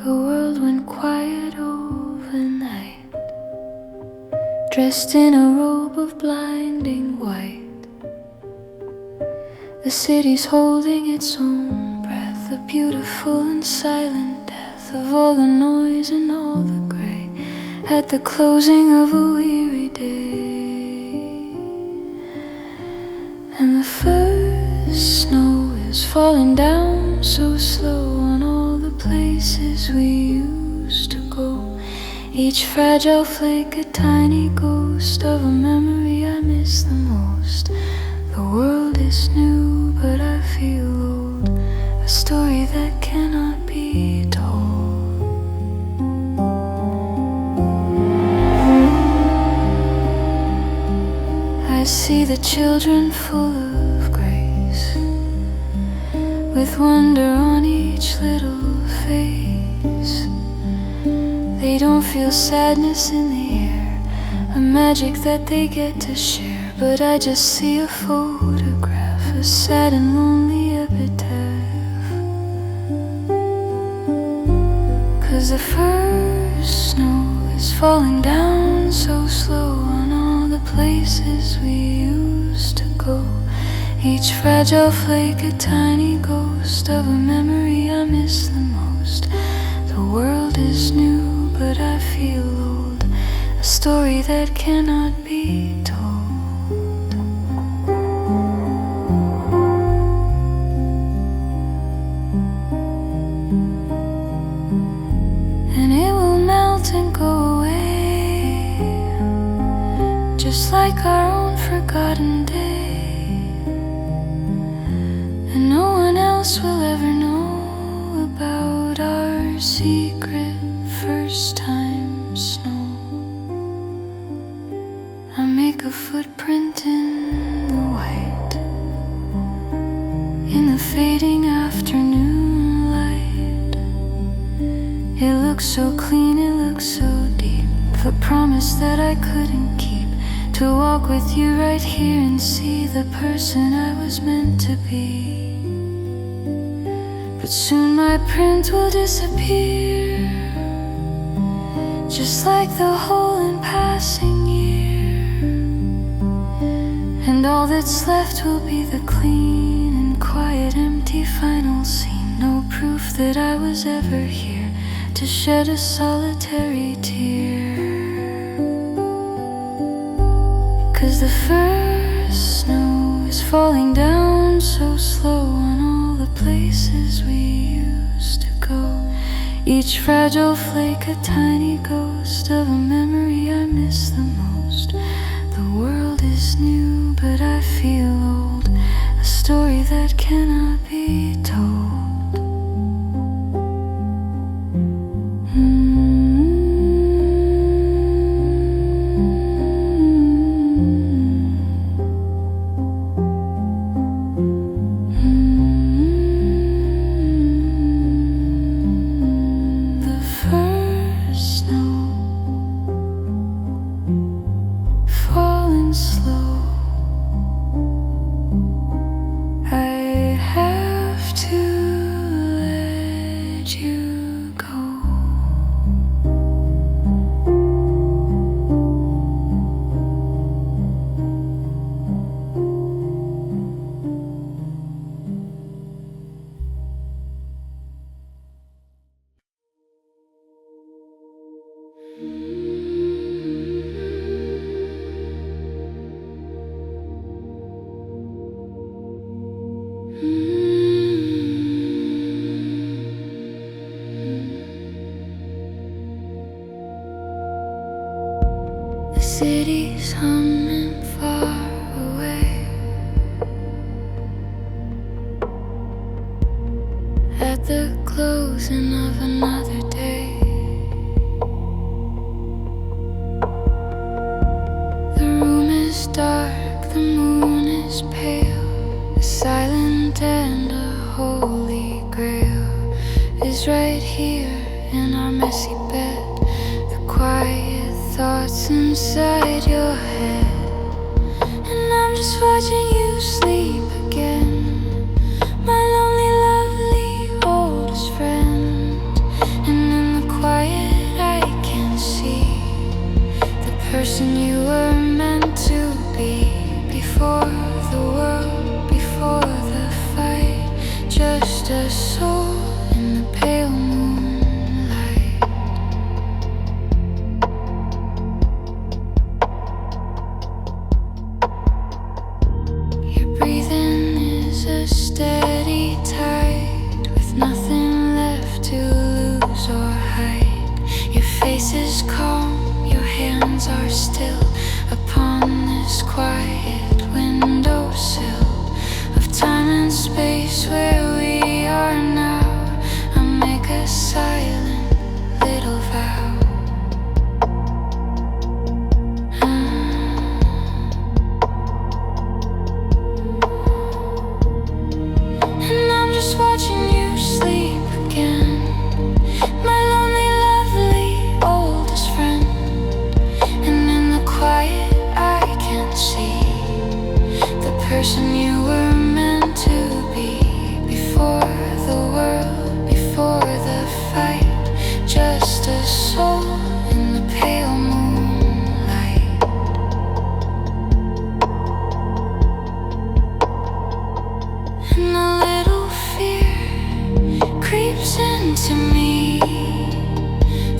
The world went quiet overnight, dressed in a robe of blinding white. The city's holding its own breath, a beautiful and silent death of all the noise and all the gray at the closing of a weary day. And the first snow is falling down so slow on all the places we used to go. Each fragile flake a tiny ghost of a memory I miss the most. The world is new, but I feel old, a story that cannot be told. I see the children full of grace, with wonder on each little face. They don't feel sadness in the air, a magic that they get to share. But I just see a photograph, a sad and lonely epitaph. 'Cause the first snow is falling down so slow on all the places we used to go. Each fragile flake a tiny ghost of a memory I miss the most. The world is new, but I feel old, a story that cannot be told. And go away, just like our own forgotten day. And no one else will ever know about our secret first time snow. I make a footprint in the white, in the fading afternoon light. It looks so clean, it looks so deep, the promise that I couldn't keep, to walk with you right here and see the person I was meant to be. But soon my print will disappear, just like the hole in passing year. And all that's left will be the clean and quiet empty final scene. No proof that I was ever here to shed a solitary tear. 'Cause the first snow is falling down so slow on all the places we used to go. Each fragile flake a tiny ghost of a memory I miss the most. The world is new, but I feel old, a story that cannot be told. The city's humming far away, at the closing of another day. The room is dark, the moon is pale, a silent and a holy grail is right here in our messy bed. The quiet thoughts inside your head, and I'm just watching you sleep again, my lonely, lovely oldest friend. And just a soul in the pale moonlight. Your breathing is a steady tide, with nothing left to lose or hide. Your face is calm, your hands are still upon this quiet windowsill of time and space where we are now. I make a silent little vow. And I'm just watching you sleep again, my lonely, lovely oldest friend. And in the quiet I can see the person you were meant to be. Before the world, before the fight, just a soul in the pale moonlight. And a little fear creeps into me,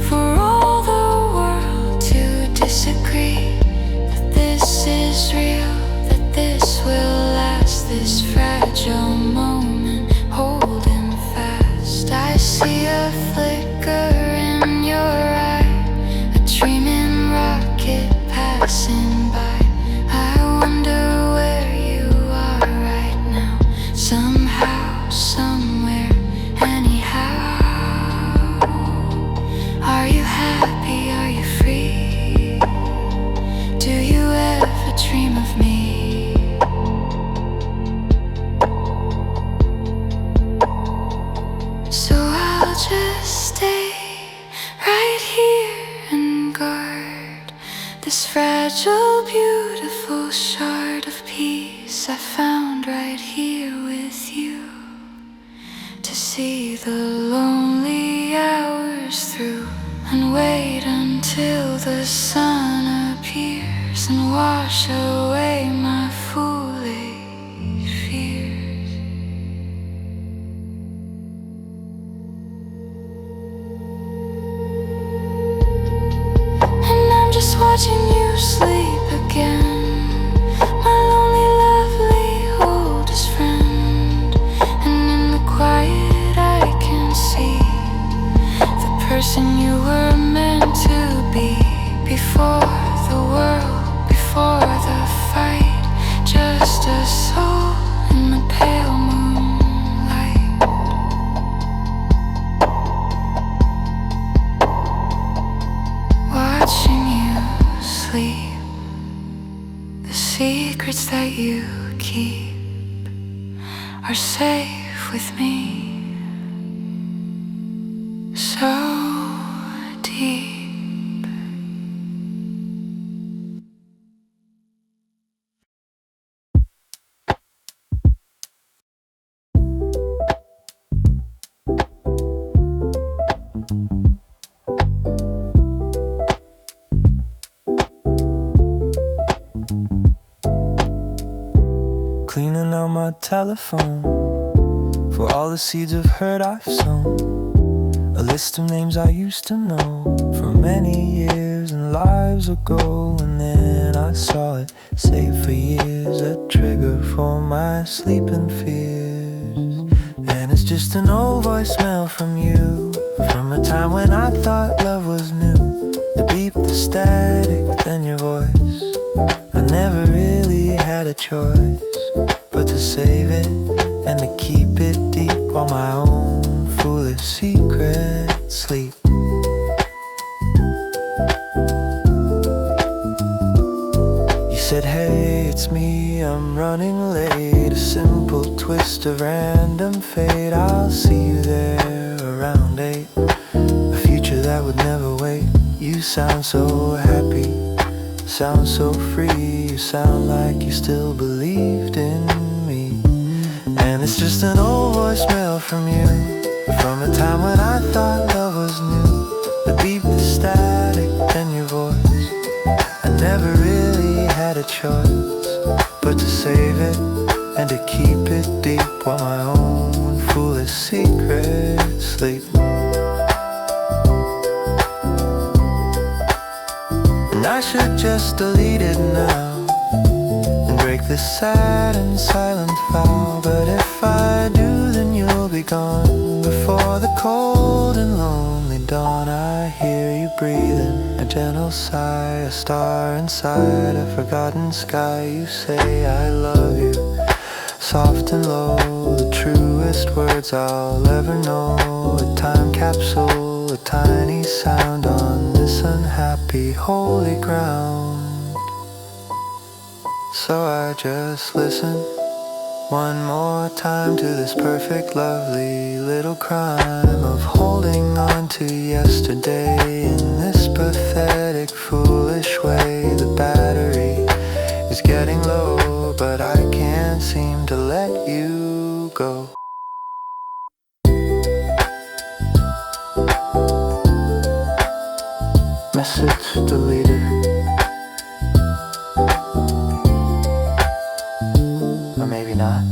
for all the world to disagree that this is real, that this will last, this fragile moment holding fast. I see a flicker in your eye, a dreaming rocket passing by. I wonder where you are right now, somehow, somewhere, anyhow. Are you happy? Are you free? Do you ever dream of me? So I'll just stay right here and guard this fragile, beautiful shard of peace I found right here with you, to see the lonely hours through and wait until the sun appears and wash away my foolish fears. And I'm just watching you sleep again, my lonely, lovely oldest friend. And in the quiet I can see the person you were meant to be. Before the world, before the fight, just a soul in the pale moonlight. Watching you sleep, the secrets that you keep are safe with me, so deep. Cleaning out my telephone for all the seeds of hurt I've sown. A list of names I used to know from many years and lives ago. And then I saw it saved for years, a trigger for my sleeping fears. And it's just an old voicemail from you, from a time when I thought love was new. The beep, the static, then your voice. I never really had a choice but to save it and to keep it deep while my own foolish secrets sleep. You said, hey, it's me, I'm running late. A simple twist of random fate. I'll see you there around 8. A future that would never wait. You sound so happy, sound so free. You sound like you still believed in me. And it's just an old voicemail from you, from a time when I thought love was new. The beep, the static, then your voice. I never really had a choice but to save it and to keep it deep while my own foolish secrets lately. And I should just delete it now and break this sad and silent vow. But if I do, then you'll be gone before the cold and lonely dawn. I hear you breathing, a gentle sigh, a star inside a forgotten sky. You say I love you, soft and low, the truest words I'll ever know. A time capsule, a tiny sound on this unhappy holy ground. So I just listen one more time to this perfect, lovely little crime of holding on to yesterday in this pathetic, foolish way. The battery is getting low, but I can't seem to let you go. Message deleted. Or maybe not.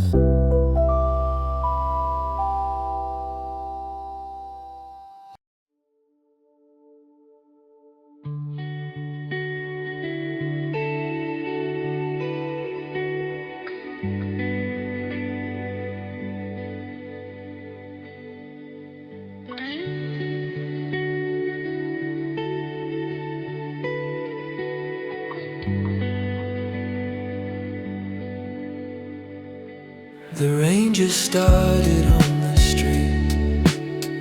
The rain just started on the street,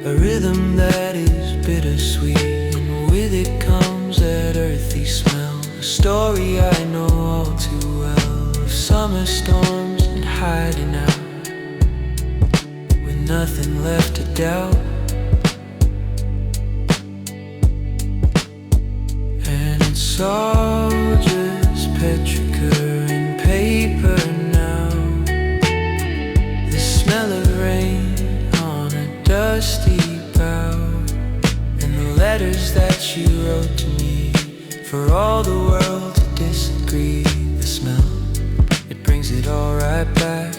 a rhythm that is bittersweet, and with it comes that earthy smell. A story I know all too well, of summer storms and hiding out, with nothing left to doubt. And it's all just petrichor and paper now. The smell of rain on a dusty bough, and the letters that you wrote to me for all the world to disagree. The smell, it brings it all right back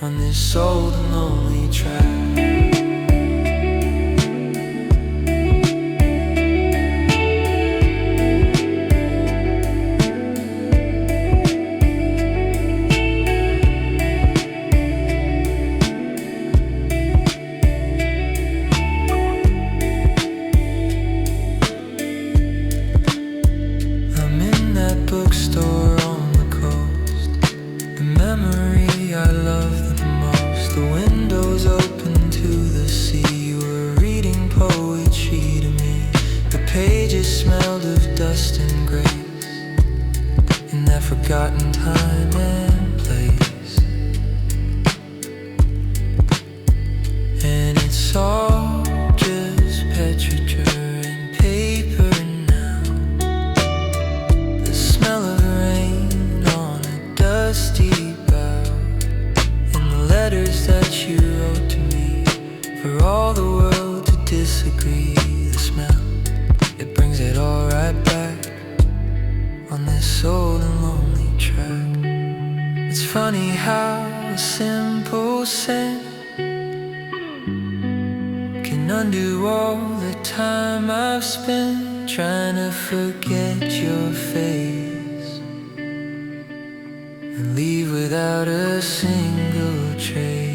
on this old and lonely track. Bookstore on the coast, the memory I love the most. The windows open to the sea, you were reading poetry to me. The pages smelled of dust and grace in that forgotten time and place. And it's all just petrichor and paper now. The smell of rain on a dusty bough, and the letters that you wrote to me for all the world to disagree. The smell, it brings it all right back on this old and lonely track. It's funny how a simple scent can undo all the time I've spent trying to forget your face and leave without a single trace.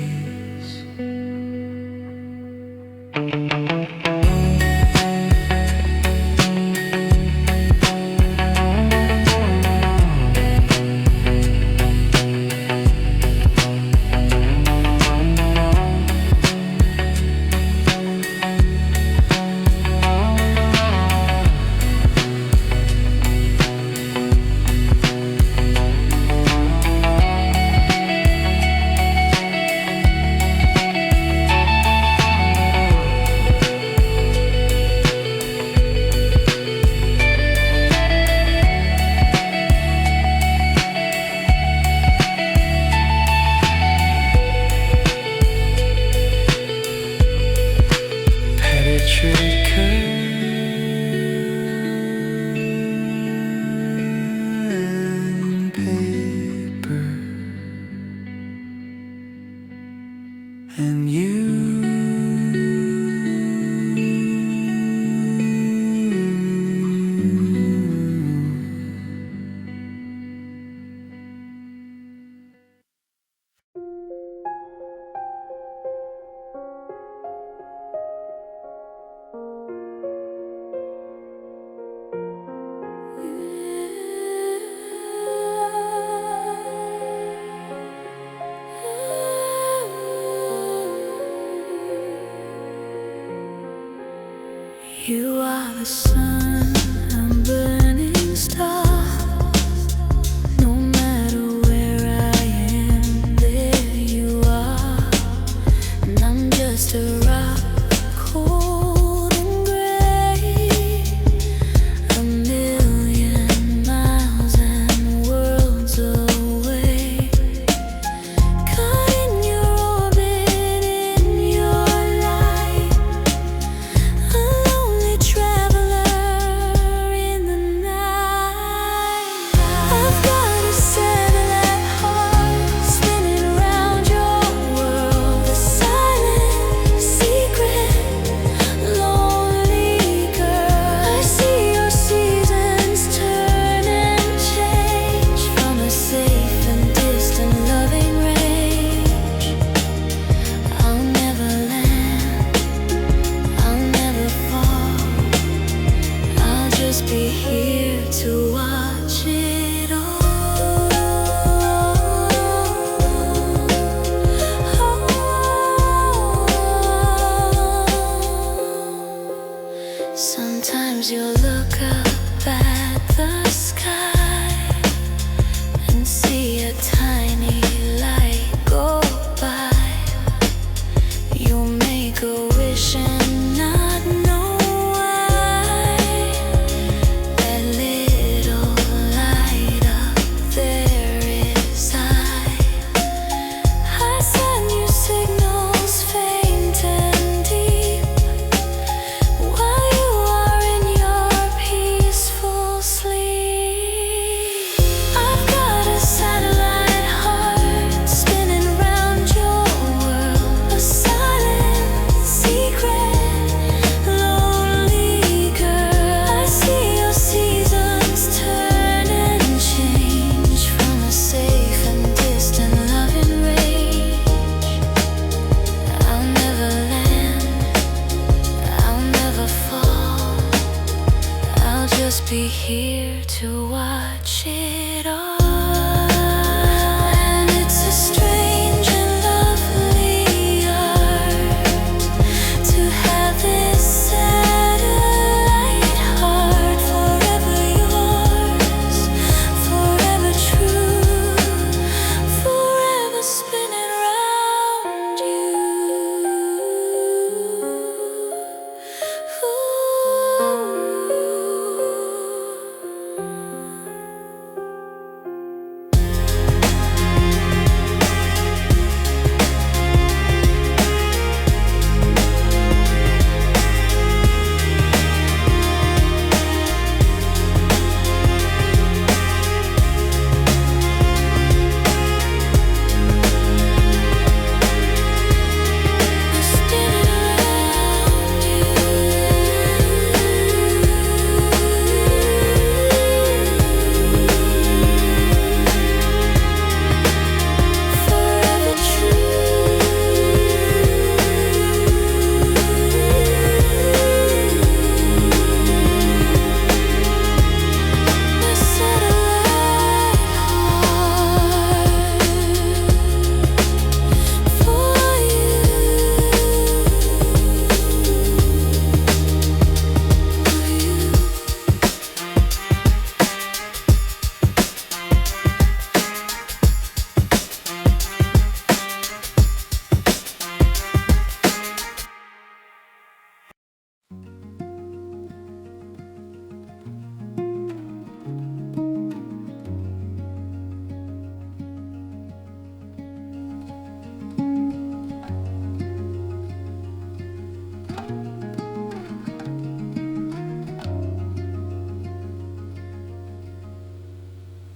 You are the sun, I'm burning star. No matter where I am, there you are. And I'm just a rock, cold and gray. A million miles and worlds away. Caught in your orbit, in your light. A lonely traveler in the night. I've got a satellite heart spinning around your world. A silent secret, lonely girl. I see your seasons turn and change from a safe and distant loving range. I'll never land, I'll never fall. I'll just be here to watch it all. Sometimes you look up at the sky and see a tiny light go by. You make a wish and not know why. That little light up there is I send you signals faint and deep while you are in your peaceful sleep. I've got a satellite heart spinning around your world. A silent secret, lonely girl. I see your seasons turn and change from a safe and distant loving range. I'll never land, I'll never fall. I'll just be here to watch it all. And it's a strange and lovely art to have this satellite heart forever yours, forever true, forever spinning around you.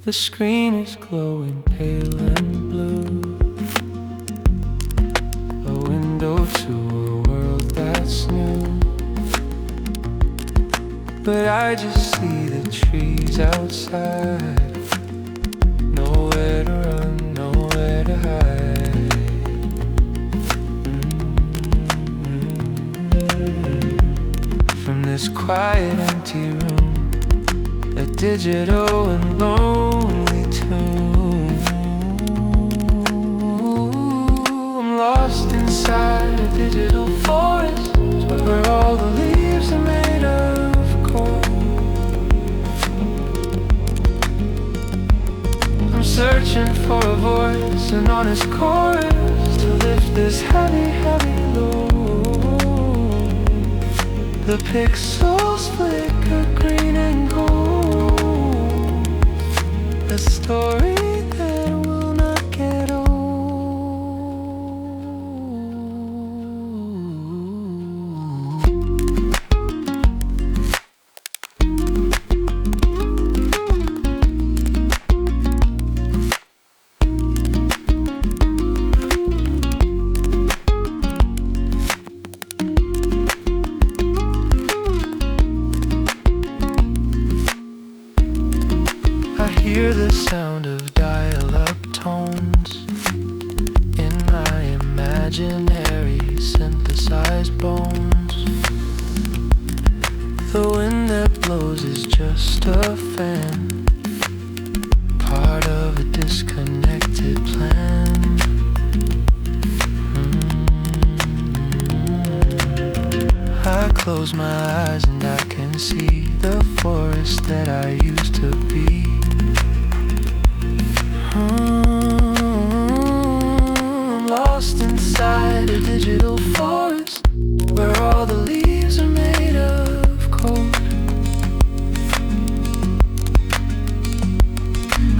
The screen is glowing pale and blue, a window to a world that's new. But I just see the trees outside, nowhere to run, nowhere to hide. From this quiet empty room, a digital and lonely tune. I'm lost inside a digital forest where all the leaves are made honest chorus to lift this heavy, heavy load. The pixels flicker green and gold, a story that will not get old. I hear the sound of dial-up tones in my imaginary synthesized bones. The wind that blows is just a fan, part of a disconnected plan. I close my eyes and I can see the forest that I used to be. I'm lost inside a digital forest where all the leaves are made of cold.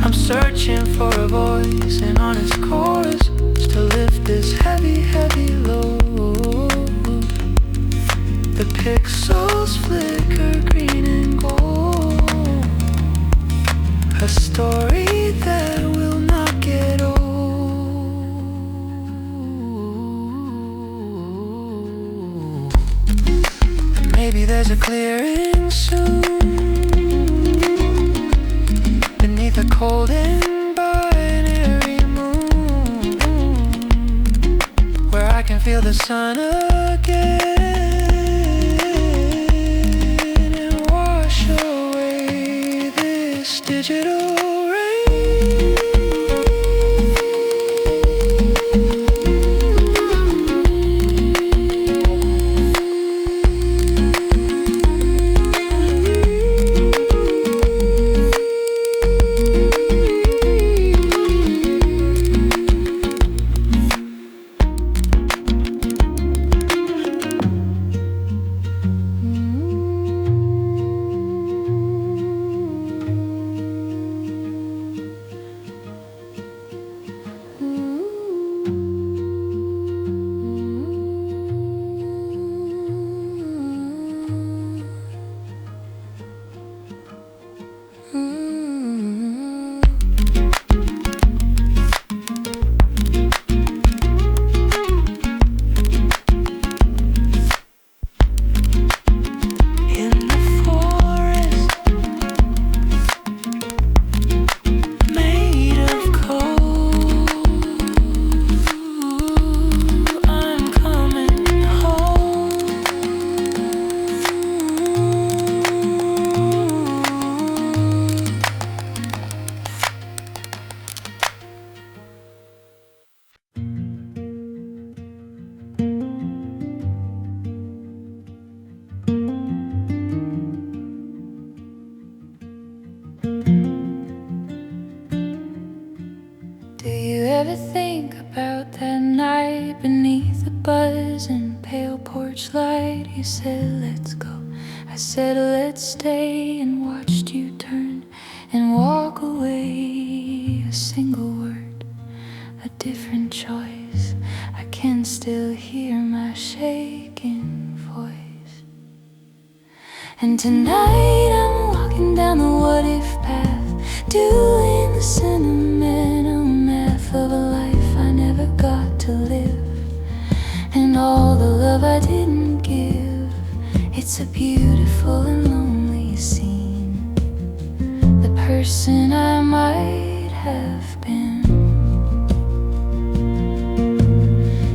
I'm searching for a voice, an honest chorus to lift this heavy, heavy load. The pixels flicker green and gold, a story that will not get old. Maybe there's a clearing soon beneath a cold and binary moon, where I can feel the sun again and wash away this digital rain. Do you ever think about that night beneath the buzzing pale porch light? You said let's go, I said let's stay, and watched you turn and walk away. A single word, a different choice. I can still hear my shaking voice. And tonight I'm walking down the what if path, doing the sentimental math of a life I never got to live, and all the love I didn't give. It's a beautiful and lonely scene, the person I might have been.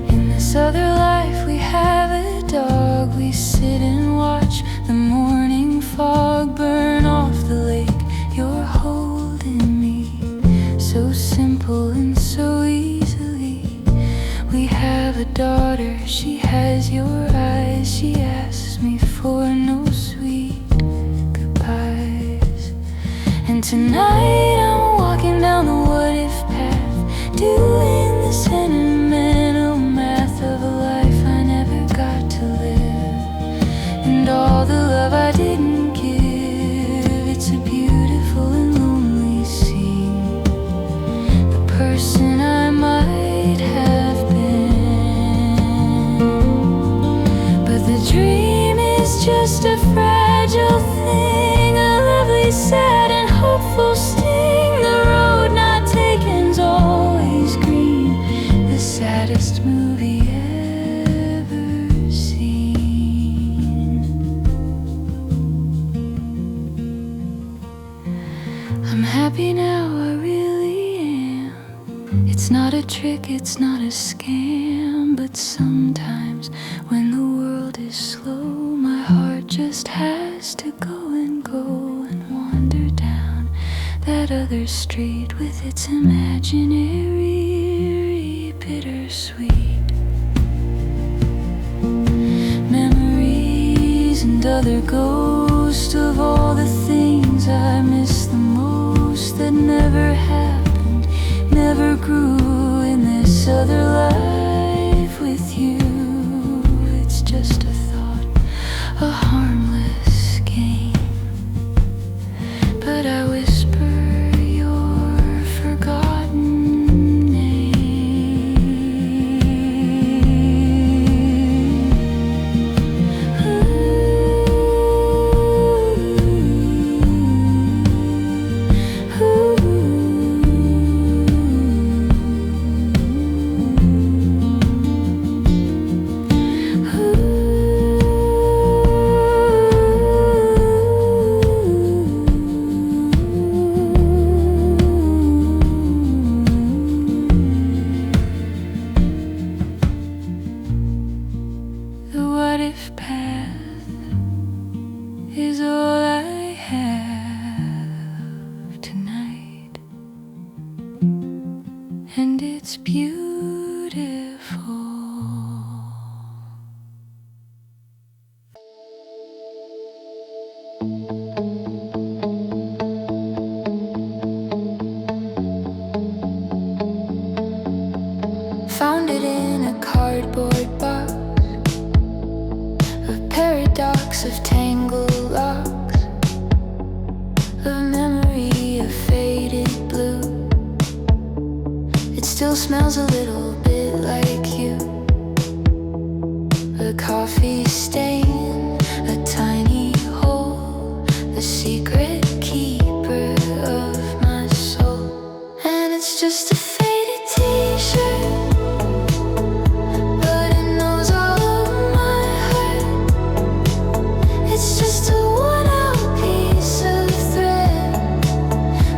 In this other life we have a dog, we sit and watch the morning fog burn off the lake. You're holding me so simple and so easily. We have a daughter, she has your eyes. She asks me for no sweet goodbyes. And tonight I'm walking down the what if path, doing the I didn't give. It's a beautiful and lonely scene. The person I might have been, but the dream is just a fragile thing, a lovely, sad and hopeful sting. The road not taken's always green. The saddest movie ever seen. I'm happy now, I really am. It's not a trick, it's not a scam. But sometimes when the world is slow, my heart just has to go and wander down that other street with its imaginary bittersweet memories and other ghosts of all the things I miss the most, that never happened, never grew in this other life with you. It's just a thought, a harmless game, but I whisper your forgotten name. The what if path is all I have tonight, and it's beautiful. Found it in a cardboard box, a paradox of tangled locks, a memory of faded blue. It still smells a little bit like you. A coffee stain, a tiny hole, the secret keeper of my soul. And it's just a faded t-shirt, but it knows all of my heart. It's just a worn-out piece of thread,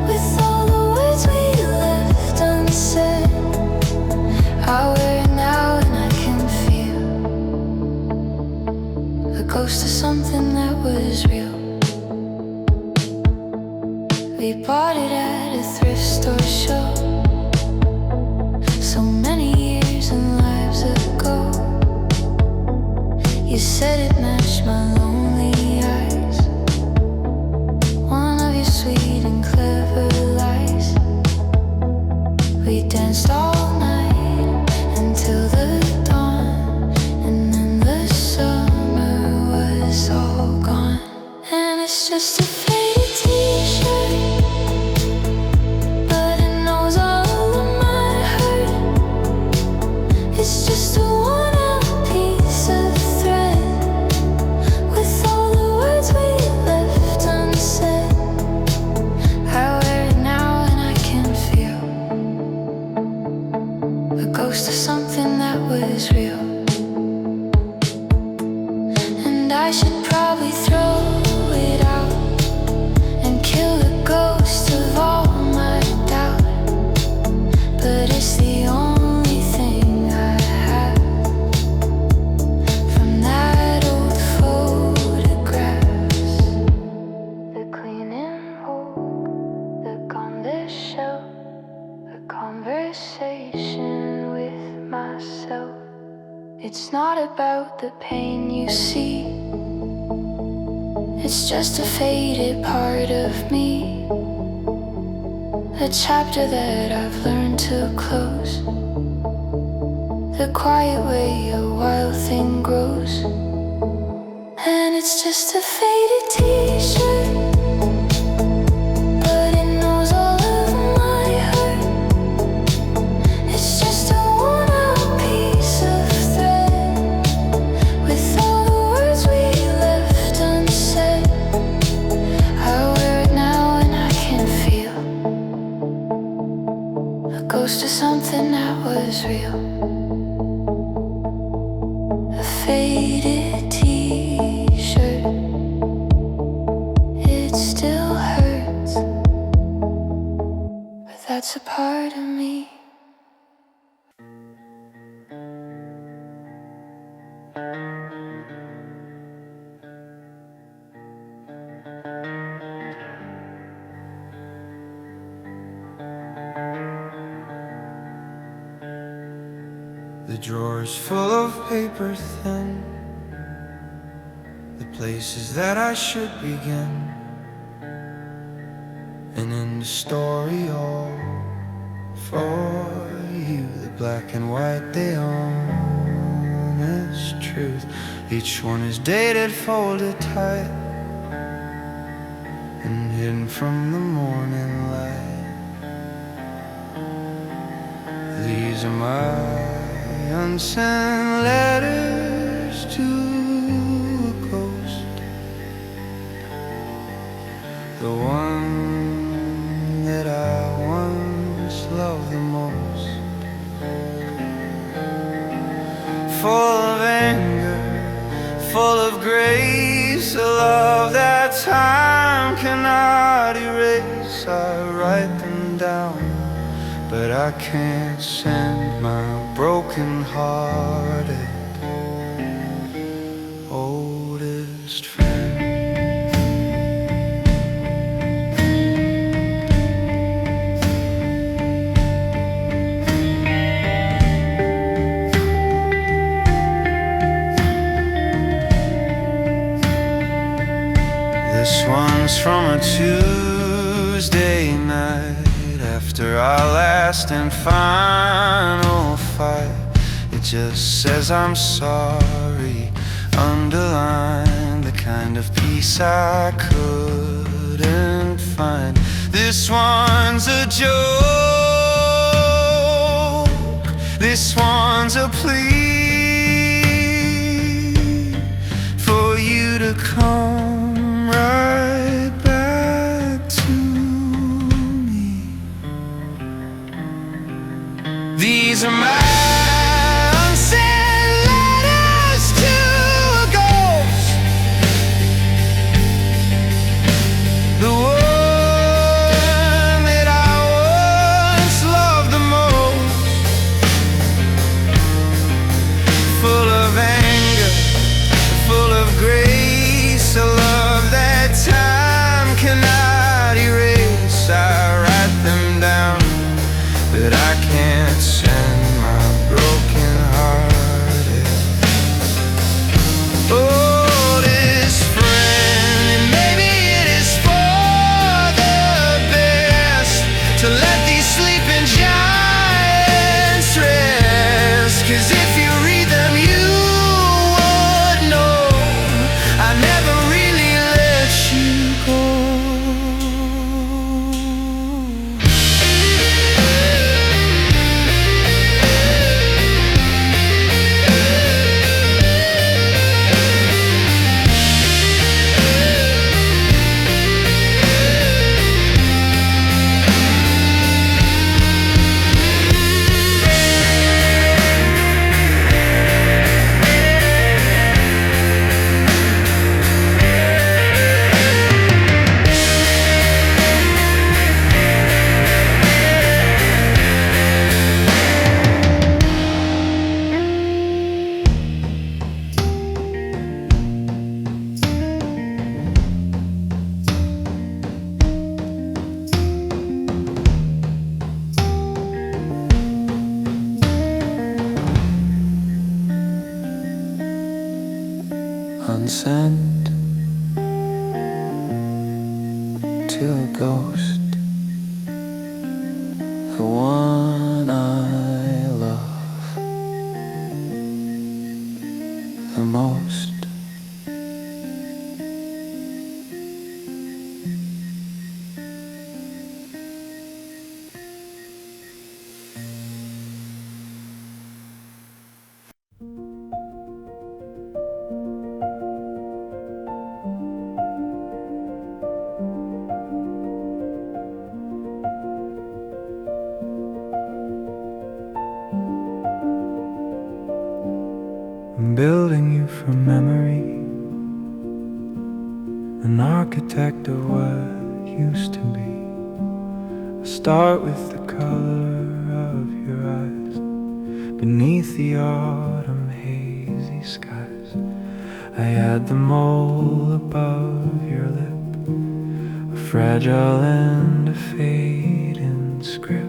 with all the words we left unsaid. I wear it now and I can feel the ghost of something that was real. We bought it at a thrift store show so many years and lives ago. You said it matched my lonely eyes, one of your sweet and clever lies. We danced all night until the dawn, and then the summer was all gone. And it's just a faded t-shirt, but it knows all of my hurt. It's just a worn-out piece of thread, with all the words we left unsaid. I wear it now and I can feel the ghost of something that was real. And I should probably throw it out and kill the ghost of all my doubt, but it's the only thing I have from that old photographs. The cleaning hook, look on the shelf, a conversation with myself. It's not about the pain you see, it's just a faded part of me, a chapter that I've learned to close, the quiet way a wild thing grows. And it's just a faded t-shirt, but it knows all of my hurt. It's just a worn-out piece of thread, with all the words we left unsaid. I wear it now and I can feel a ghost of something that was real. A faded t-shirt, it still hurts, but that's a part of me. The drawers full of paper thin, the places that I should begin, and in the story all for you, the black and white, the honest truth. Each one is dated, folded tight, and hidden from the morning light. These are my unsent letters to a ghost, the one that I once loved the most. Full of anger, full of grace, a love that time cannot erase. I write them down, but I can't send my broken-hearted oldest friend. This one's from a Tuesday night, after our last and final fight. It just says I'm sorry, underline the kind of peace I couldn't find. This one's a joke, this one's a plea for you to come right back to me. These are my unsent letters to a ghost, the one that I once loved the most. Full of anger, full of grace, a love that time cannot erase. I write them down, but I can't send my broken-hearted oldest friend. And maybe it is for the best to let these sleeping giants rest, 'cause if you read them you would know I never really let you go. Unsent to a ghost, the one I love the most. from memory, an architect of what used to be. I start with the color of your eyes beneath the autumn hazy skies. I add the mole above your lip, a fragile and a fading script.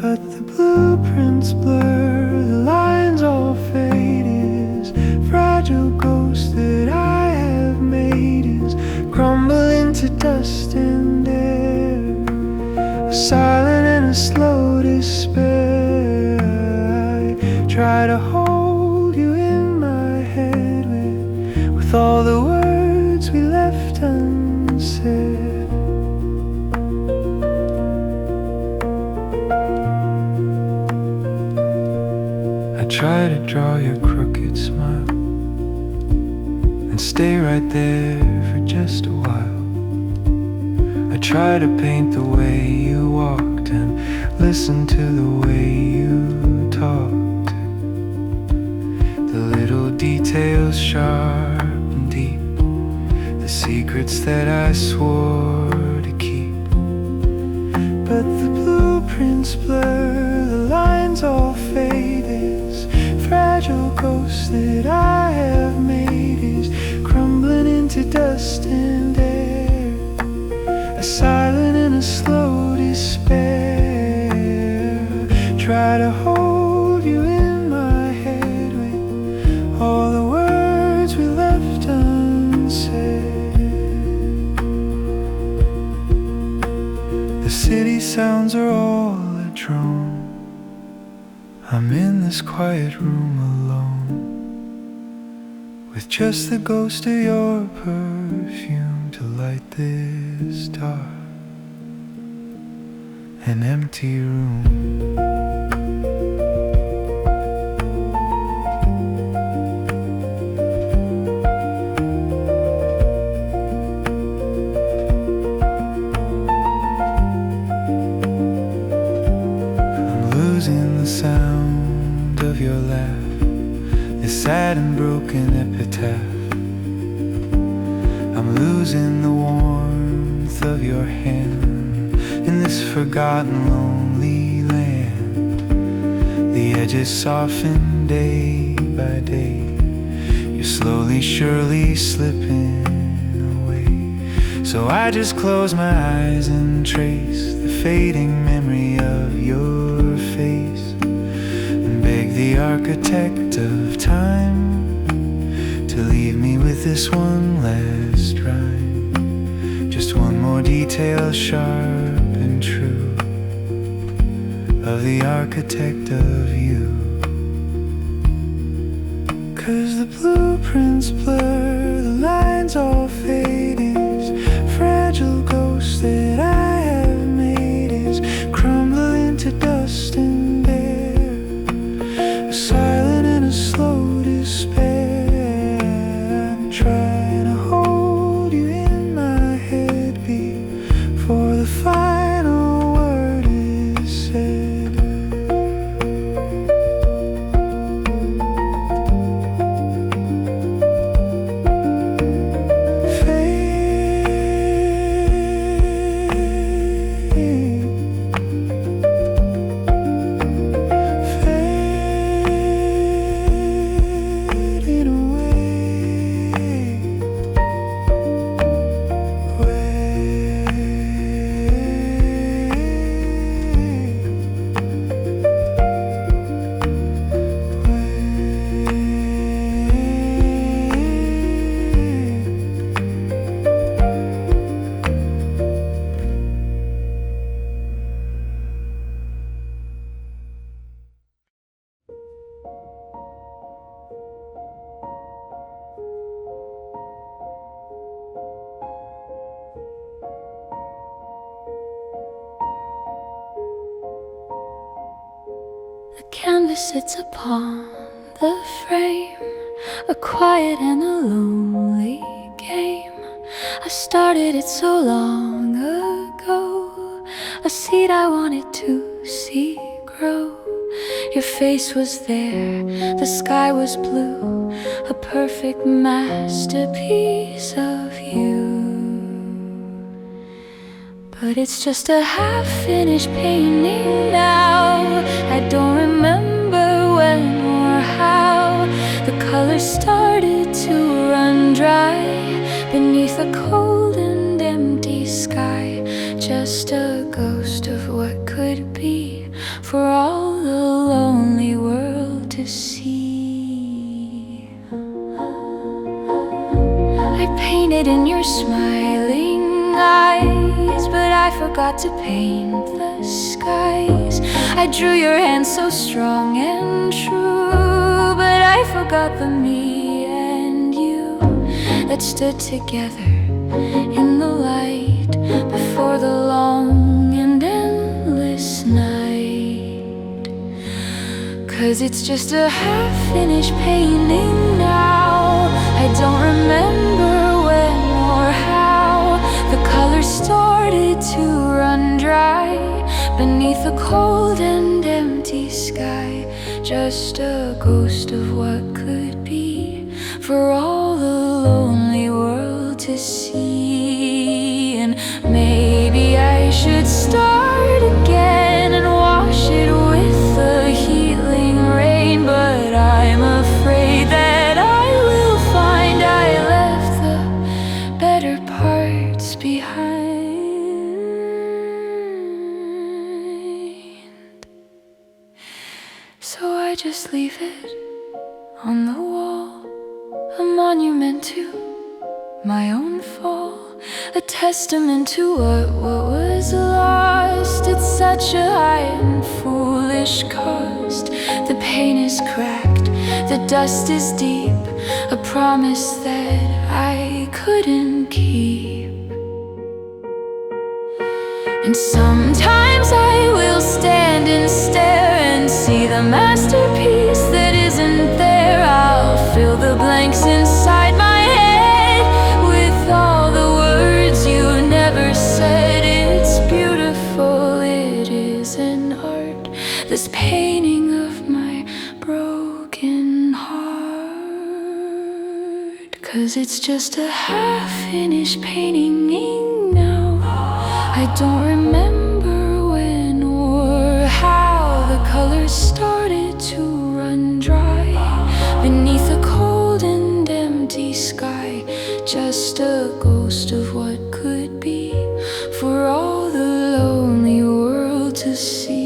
But the blueprints blur, the lines all fade. Is fragile ghost that I have made is crumble into dust and air, a silent and a slow despair. I try to hold you in my head with all the words we left unsaid. I try to draw your crooked smile and stay right there for just a while. I try to paint the way you walked and listen to the way you talked, the little details sharp and deep, the secrets that I swore to keep. But the blueprints blur, the lines all fade. This fragile ghost that I have made is crumbling into dust and air, a silent and a slow despair. Try to hold you in my head with all the words we left unsaid. The city sounds are all a drone. I'm in this quiet room alone, with just the ghost of your perfume to light this dark and empty room. Losing the sound of your laugh, this sad and broken epitaph. I'm losing the warmth of your hand in this forgotten lonely land. The edges soften day by day, you're slowly surely slipping away. So I just close my eyes and trace the fading memory of your face, and beg the architect of time to leave me with this one last rhyme, just one more detail sharp and true of the architect of you. 'Cause the blueprints blur, the lines all fade. Is fragile ghost that I have made is crumbling into dust and air, a silent and a slow despair. I'm trying to hold you in my head before the final word is said. The canvas sits upon the frame, a quiet and a lonely game. I started it so long ago, a seed I wanted to see grow. Your face was there, the sky was blue, a perfect masterpiece of you. But it's just a half-finished painting now. I don't remember when or how the colors started to run dry beneath a cold and empty sky. Just a ghost of what could be for all the lonely world to see. I painted in your smiling eyes, but I forgot to paint the skies. I drew your hand so strong and true, but I forgot the me and you that stood together in the light before the long and endless night. 'Cause it's just a half-finished painting now. I don't remember when or how the colors started to run dry beneath a cold and empty sky. Just a ghost of what could be for all the lonely world to see. And maybe I should start again and wash it with the healing rain, but I'm afraid that I will find I left the better parts behind. So I just leave it on the wall, a monument to my own fall, a testament to what was lost at such a high and foolish cost. The paint is cracked, the dust is deep, a promise that I couldn't keep. And sometimes I will stand and stare and see the masterpiece that isn't there. I'll fill the blanks inside my head with all the words you never said. It's beautiful, it is an art, this painting of my broken heart. 'Cause it's just a half-finished painting now. I don't remember when or how the colors started to run dry beneath a cold and empty sky. Just a ghost of what could be for all the lonely world to see.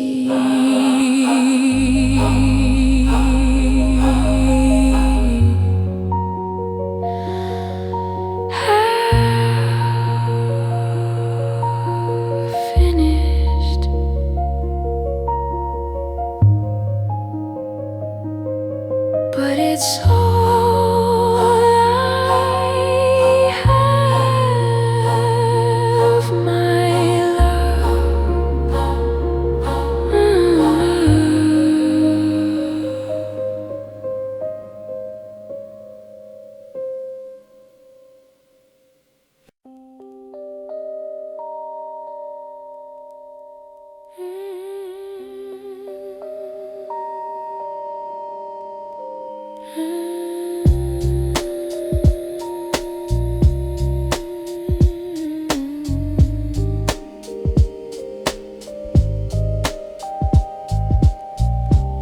But it's all I have, my love.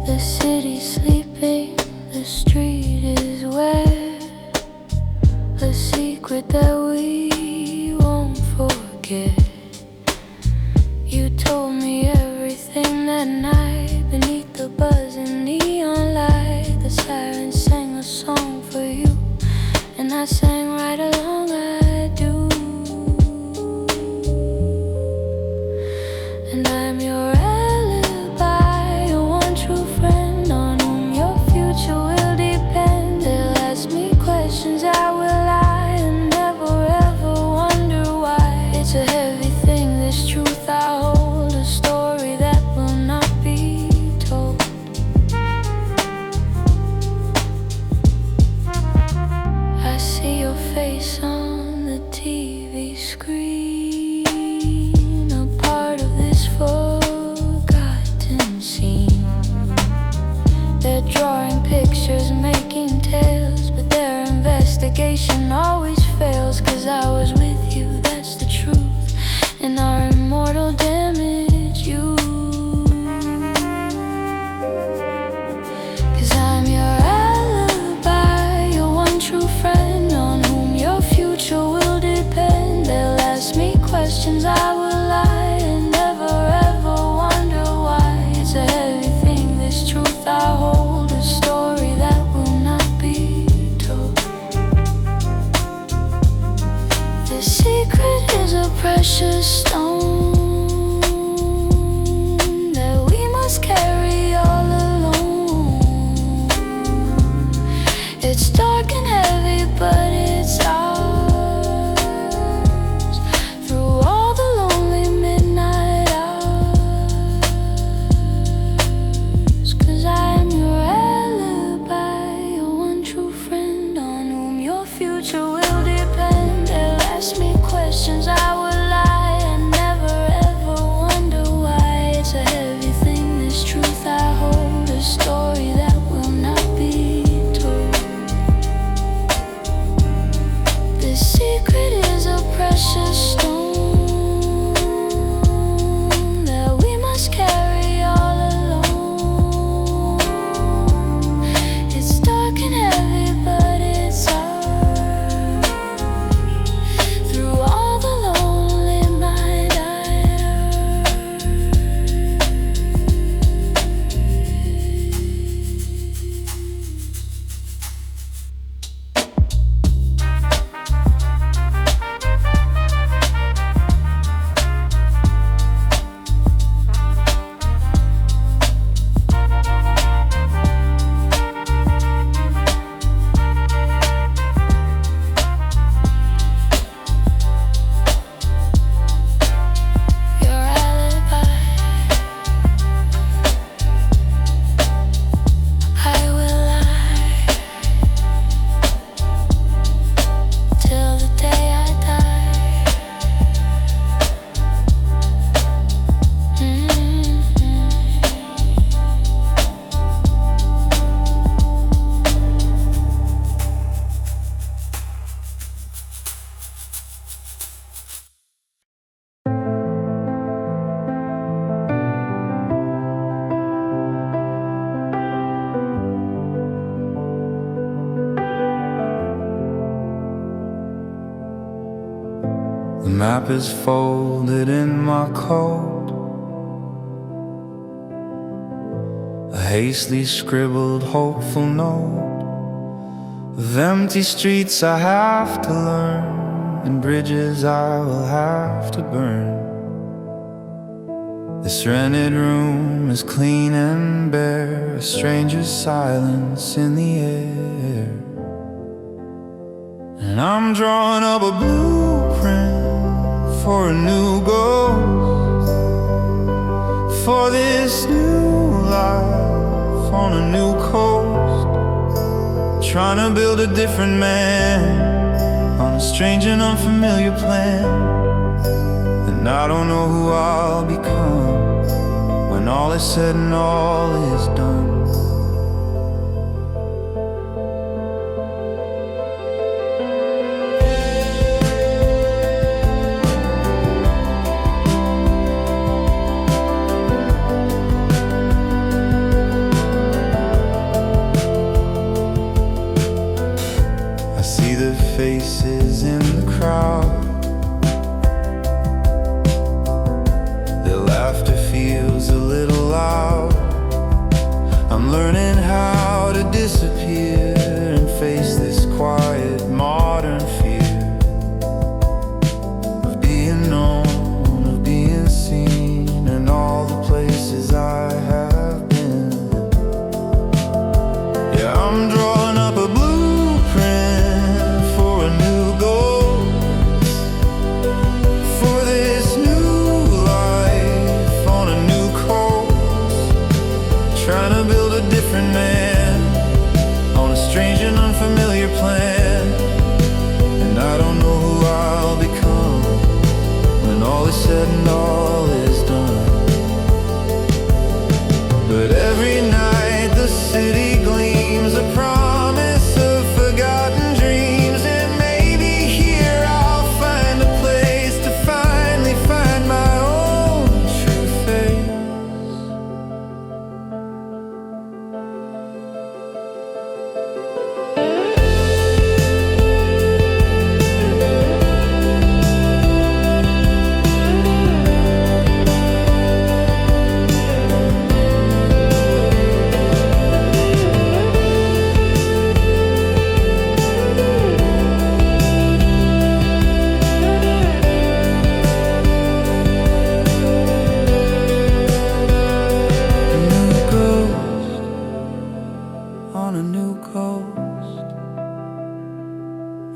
The city's sleeping, the street is wet, a secret that we won't forget. You told me everything that night beneath the buzzing neon light. The siren sang a song for you, and I sang right along. I do, and I'm your alibi, your one true friend on whom your future will depend. They'll ask me questions, I will lie and never ever wonder why. It's a heavy thing, this truth I hold, a story that will not be told. I see your face on the TV screen, a part of this forgotten scene. They're drawing pictures, making tales, but investigation always fails, 'cause I was with you, that's the truth. And our immortal damage you. 'Cause I'm your alibi, your one true friend on whom your future will depend. They'll ask me questions, I will lie and never ever wonder why. It's a heavy thing, this truth I hold, a story that will not be told. This secret is a precious stone that we must carry all alone. It's dark and heavy, but it's ours through all the lonely midnight hours. 'Cause I am your alibi, your one true friend on whom your future will depend. They'll ask me questions, I will lie and never ever wonder why. It's a heavy thing, this truth I hold, a story that will not be told. This secret is a precious stone that we must carry all alone. It's dark and heavy, but it's ours through all the lonely night hours. Your alibi, I will lie till the day I die. The map is folded in my coat, a hastily scribbled hopeful note of empty streets I have to learn and bridges I will have to burn. This rented room is clean and bare, a stranger's silence in the air. And I'm drawing up a blueprint for a new ghost, for this new life on a new coast. Trying to build a different man on a strange and unfamiliar plan. And I don't know who I'll become when all is said and all is done. I see the faces in the crowd, their laughter feels a little loud. I'm learning how to disappear and face this quiet modern fear of being known, of being seen, and all the places I have been. Yeah, I'm drawing up a blueprint for a new goal, for this new life on a new coast. Trying to build a different man on a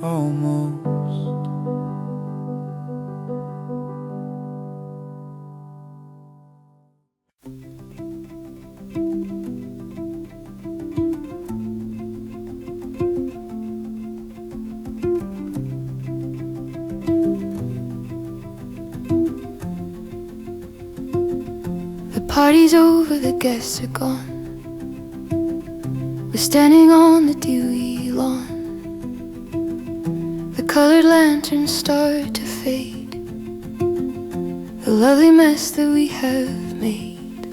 almost. The party's over, the guests are gone. We're standing on the dewy lawn. The colored lanterns start to fade. The lovely mess that we have made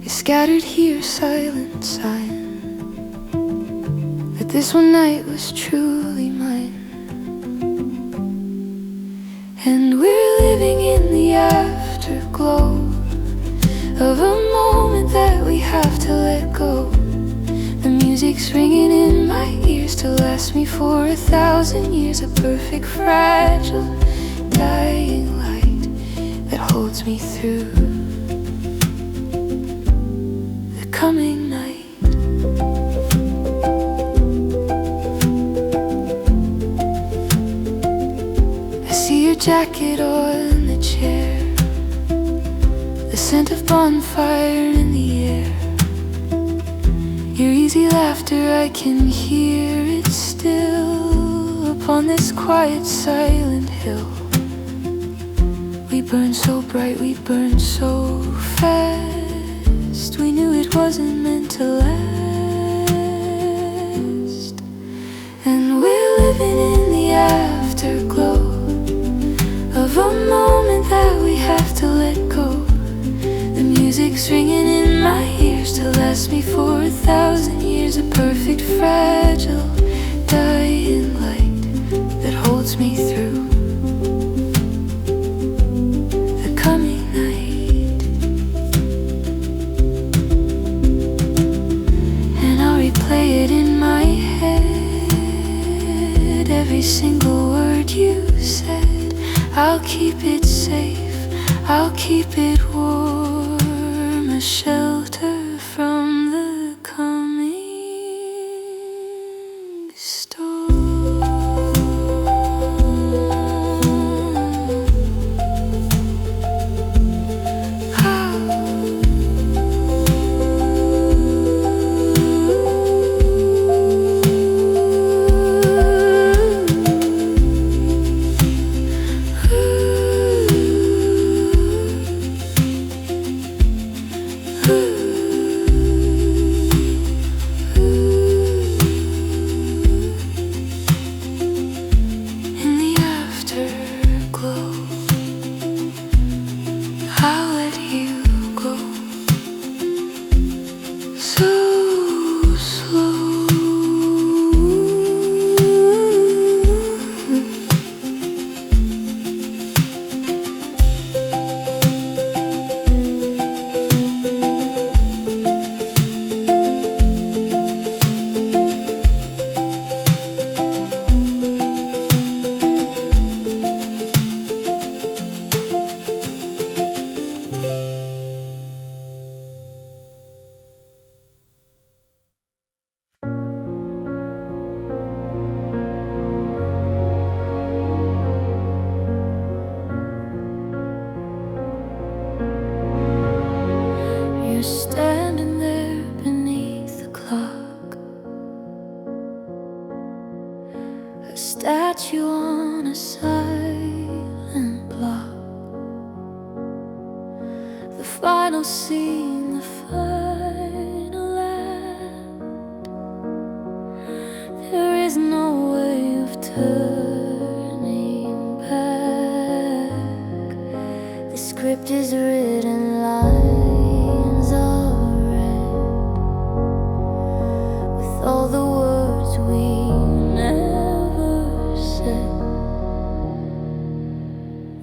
is scattered here, silent, sighing that this one night was truly mine. And we're living in the afterglow of a moment that we have to let go. The music's ringing in my ears to last me for 1,000 years. A perfect, fragile, dying light that holds me through the coming night. I see your jacket on the chair, the scent of bonfire in the air. Your easy laughter, I can hear it still upon this quiet, silent hill. We burned so bright, we burned so fast. We knew it wasn't meant to last. And we're living in the afterglow of a moment that we have to let go. The music's ringing in my ears to last me for 1,000 years. A perfect, fragile, dying light that holds me through the coming night. And I'll replay it in my head, every single word you said. I'll keep it safe, I'll keep it warm, a shelter from the coming storm. In the afterglow, I'll let you go so slow. You're standing there beneath the clock, a statue on a silent block. The final scene, the final act. There is no way of turning back. The script is written, lines are read, with all the words we never said.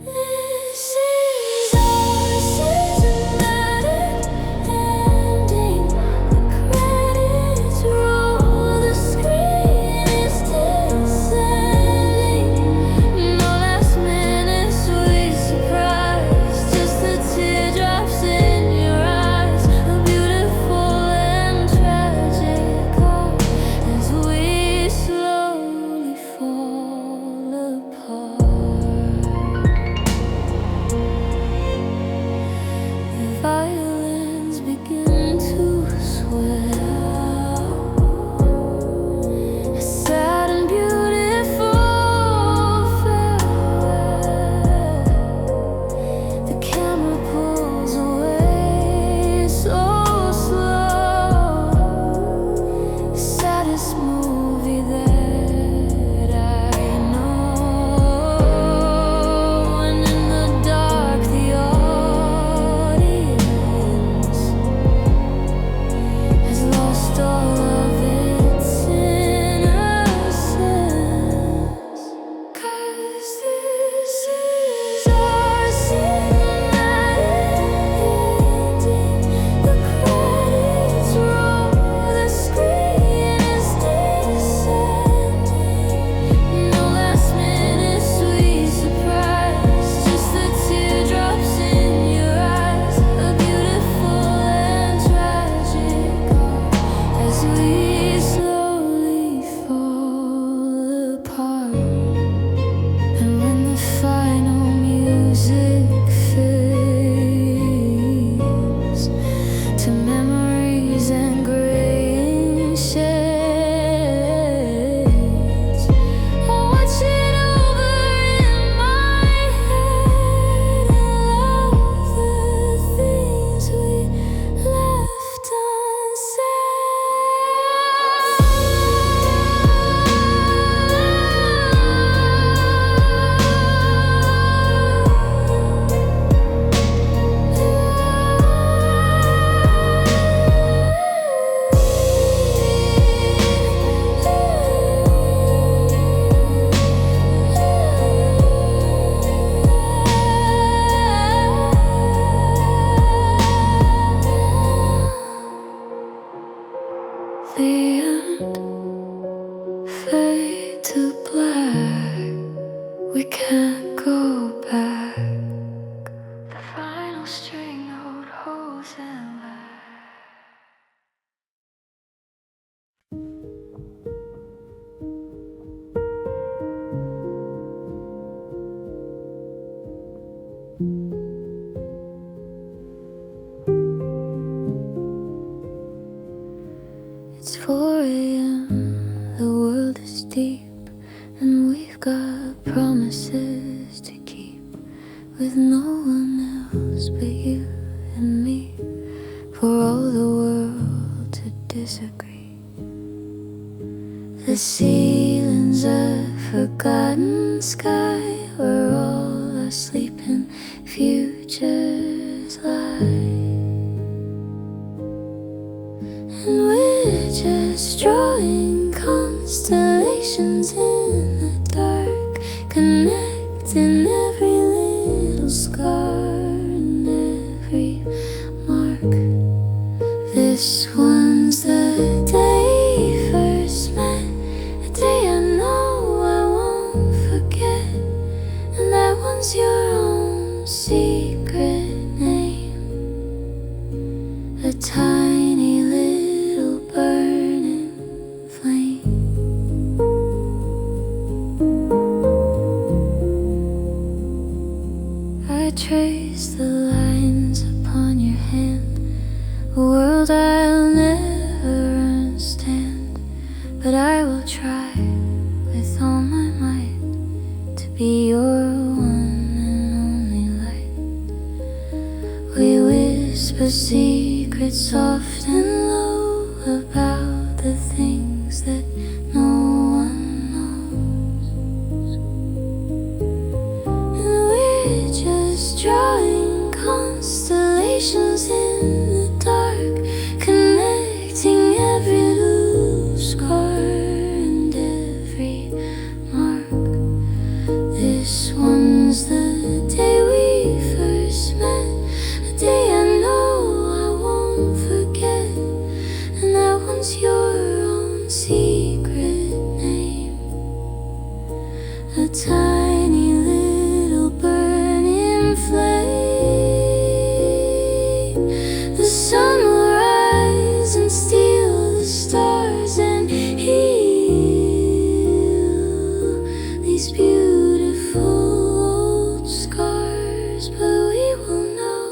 This is our cinematic can't go back. The final string note holds and back. It's 4 a.m., the world is deep, and we've got promises to keep with no one else but you and me, for all the world to disagree. The ceiling's a forgotten sky where all our sleeping futures lie. And we're just drawing constellations in the dark, connecting every little scar and every mark. This one's the day first met, a day I know I won't forget. And that one's your own secret name, a tiny little burning flame. I trace the lines upon your hand, a world I'll never understand, but I will try with all my might to be your one and only light. We whisper secrets soft and low about the things that no one knows. And we're just drawing constellations in the dark, connecting every loose scar and every mark. This one's the day we first met, a day I know I won't forget. And that one's your own secret name, a tiny little burning flame. The sun will rise and steal the stars and heal these beautiful old scars, but we will know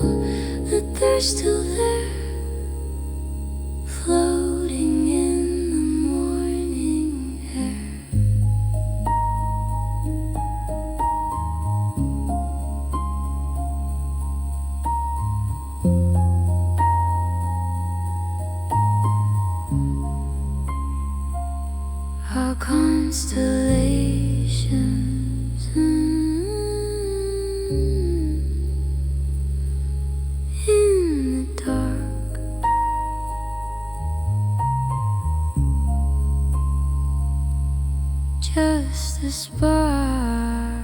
that they're still there, floating in the morning air. Our constellations in the dark, just a spark.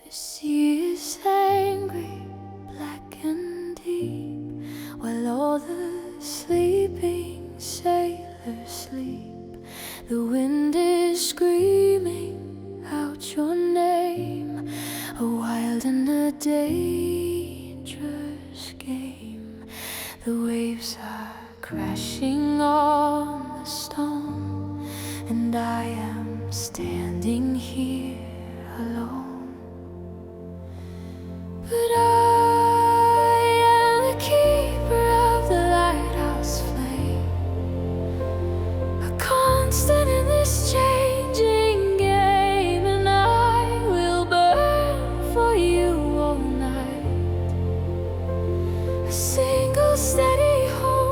The sea is angry, black and deep, while all the sleeping sailors sleep. The wind is screaming out your name, a wild and a dangerous game. The waves are crashing on the stone, and I am standing here alone. But I am the keeper of the lighthouse flame, a constant in this changing game, and I will burn for you all night, a single steady hope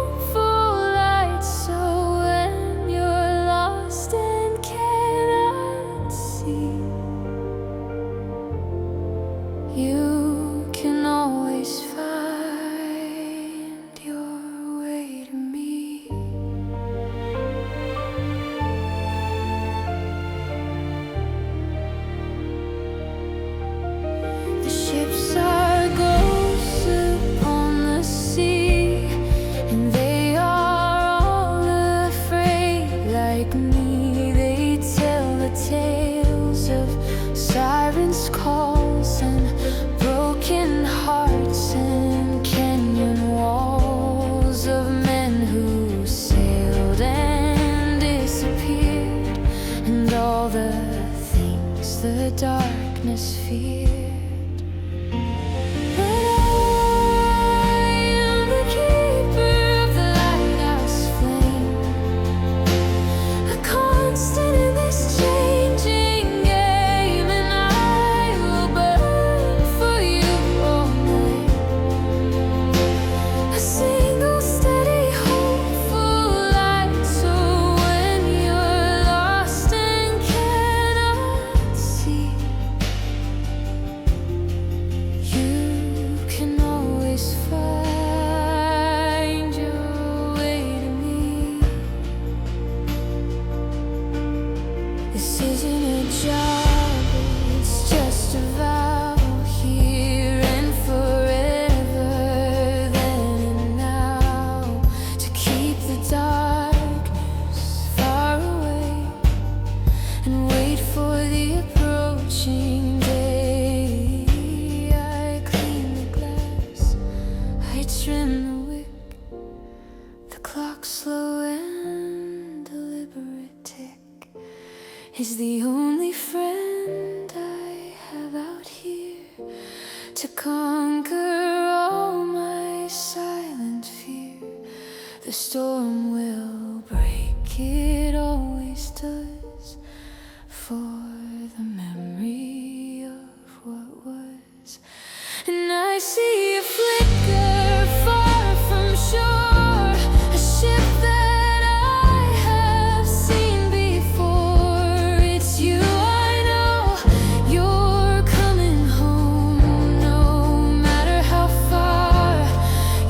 trim the wick, the clock's slow and deliberate tick is the only friend I have out here to conquer all my silent fear. The storm will break, it always does, for the memory of what was. And I see a flicker far from shore, a ship that I have seen before. It's you, I know, you're coming home. No matter how far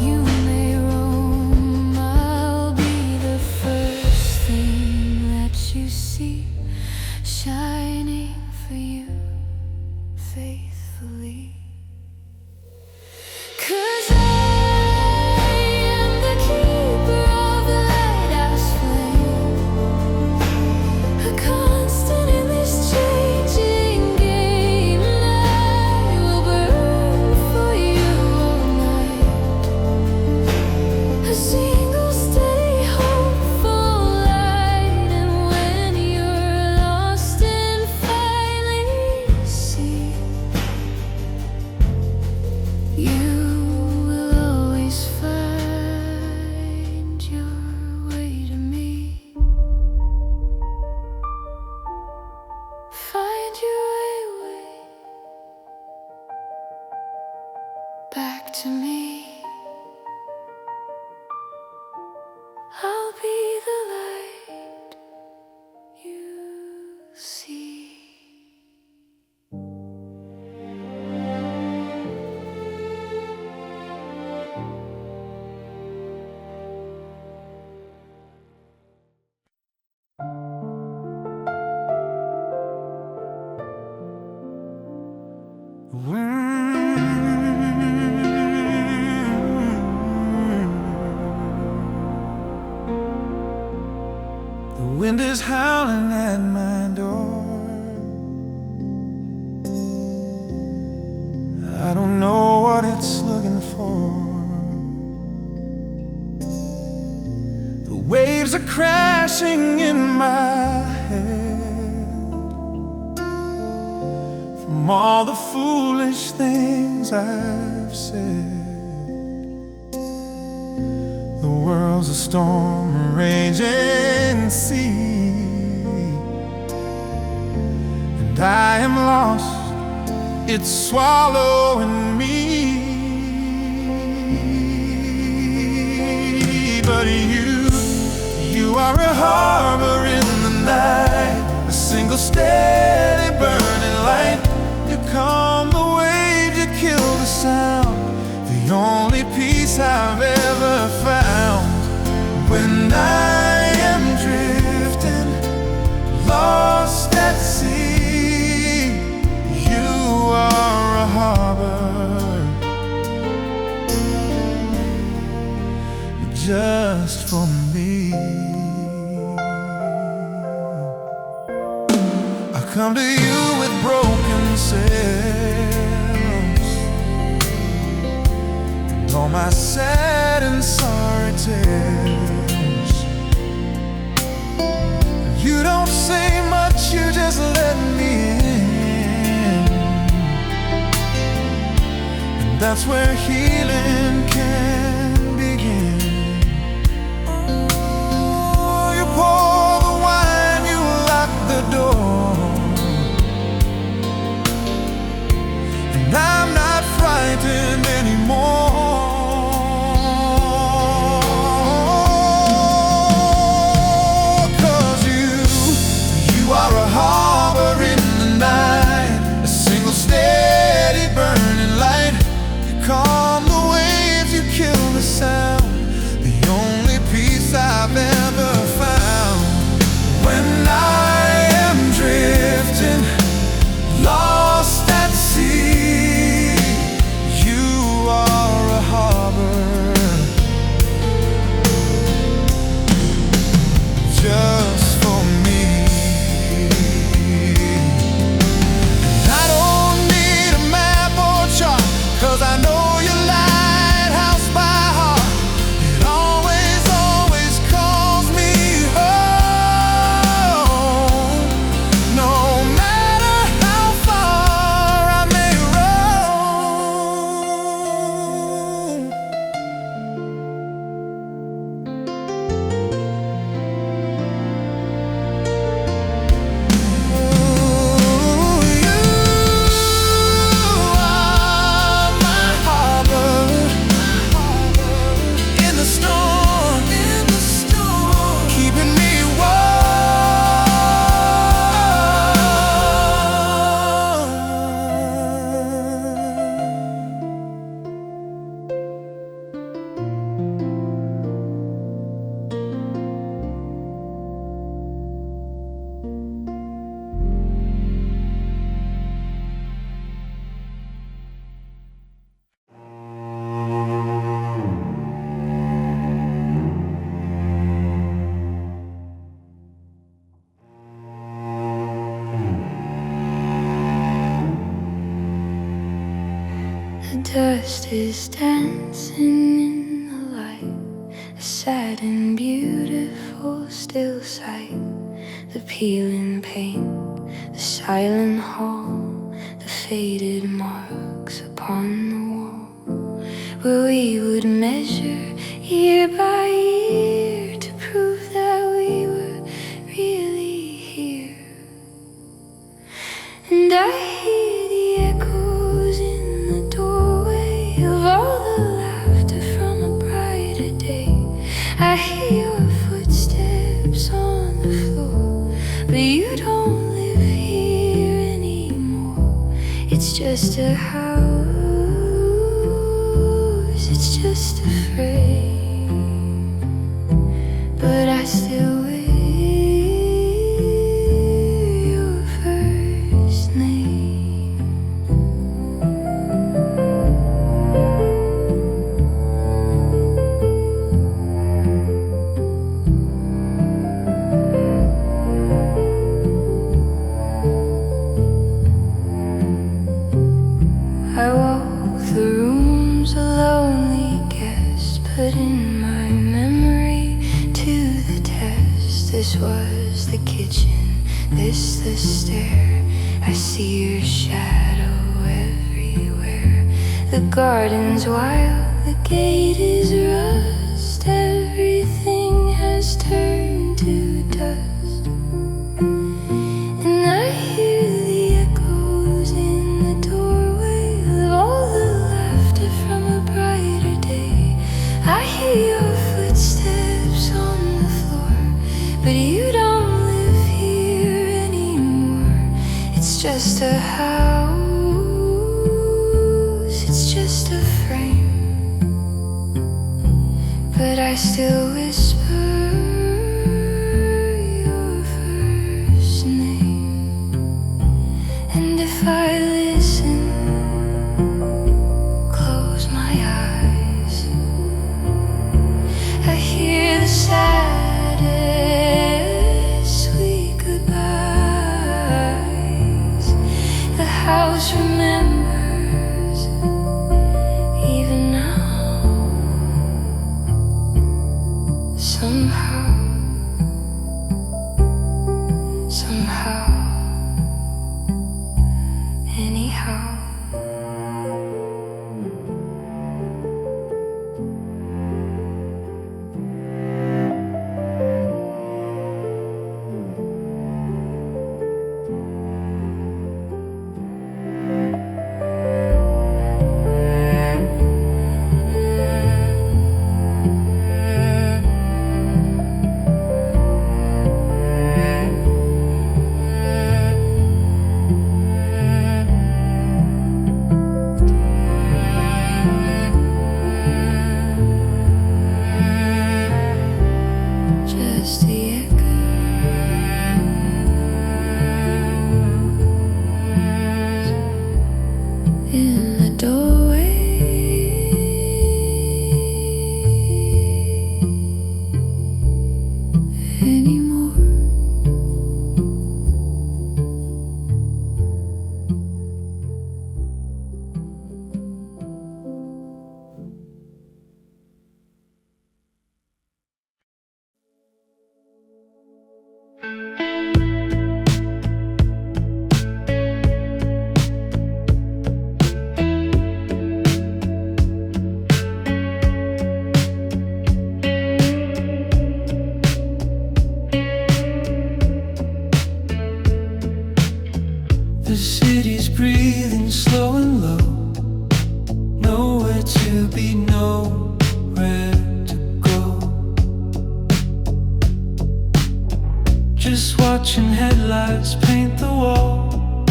you may roam, I'll be the first thing that you see, shining for you faithfully. 'Cause I am the keeper of the lighthouse flame, a constant in this changing game, and I will burn for you all night, a single steady hopeful light. And when you're lost and finally see, you will always find your way to me. Find your way back to me. I'll be the light you see. The wind is howling at my door. I don't know what it's looking for. The waves are crashing in my head from all the foolish things I've said. The world's a storm raging sea, and I am lost, it's swallowing me. But you are a harbor in the night, a single steady burning light. You calm the waves, you kill the sound, the only peace I've ever found. When I am drifting, lost at sea, you are a harbor just for me. I come to you with broken sails, all my sad and sorry tales. You don't say much, you just let me in, and that's where healing can begin. Oh, you pour the wine, you lock the door, and I'm not frightened anymore. I've ever found. When I am drifting, lost at sea, you are a harbor just for me. I don't need a map or chart, 'cause I know your lighthouse by faces dancing in the light, a sad and beautiful still sight. The peeling paint, the silent hall, the faded marks upon the wall, where we would measure year by year to prove that we were really here. And I hear the echoes in the doorway of all the laughter from a brighter day. I hear your footsteps on the floor, but you don't live here anymore. It's just a house, it's just a frame, but I still I walk the rooms a lonely guest, putting my memory to the test. This was the kitchen, this the stair. I see your shadow everywhere. The garden's wild, the gate is rust. Everything has turned to dust. And I hear the echoes in the doorway of all the laughter from a brighter day. I hear your footsteps on the floor, but you don't live here anymore. It's just a house, it's just a frame, but I still whisper your first name. And if I listen, close my eyes, I hear the saddest sweet goodbyes. The house remembers even now. Somehow, somehow, anyhow. Just the echoes in the doorway anymore. The city's breathing slow and low, nowhere to be, nowhere to go. Just watching headlights paint the wall,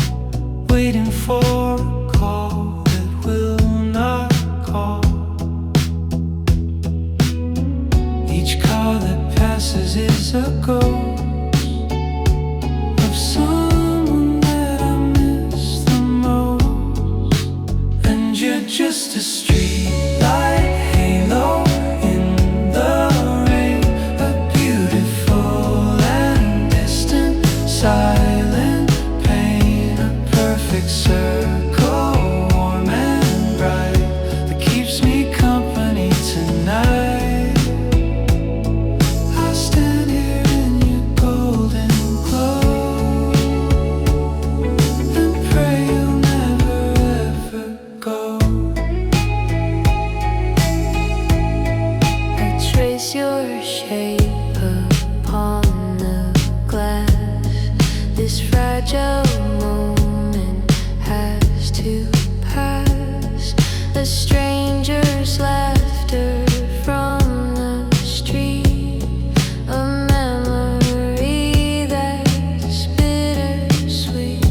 waiting for a call that will not call. Each car that passes is a ghost of someone that I miss the most. And you're just a street light halo in the rain, a beautiful and distant silent pain, a perfect circle, warm and bright. The key fragile moment has to pass. A stranger's laughter from the street, a memory that's bittersweet.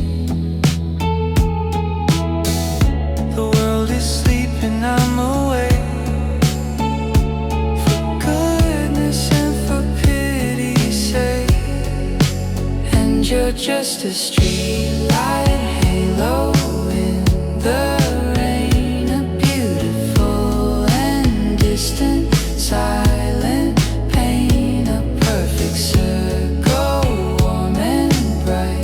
The world is sleeping, I'm awake. For goodness and for pity's sake. And you're just a streetlight halo in the rain, a beautiful and distant silent pain, a perfect circle, warm and bright,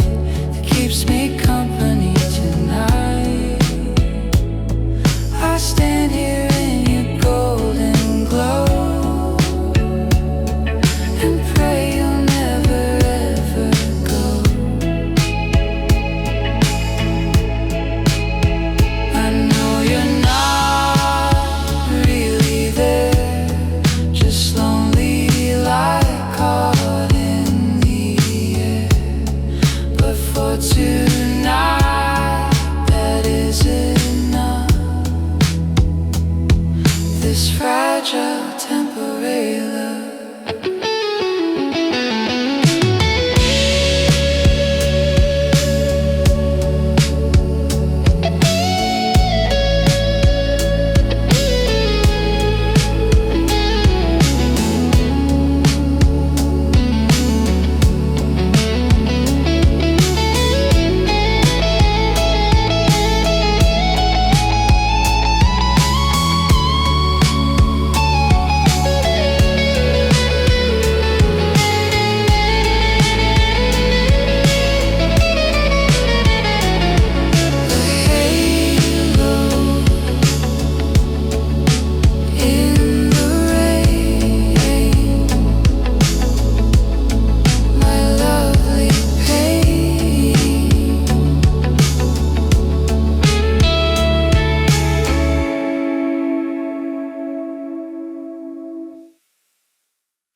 that keeps me company tonight. I stand here in your golden glow and pray you'll never ever go. I know you're not really there, just lonely like caught in the air. But for tonight, that is enough. This fragile temporary love.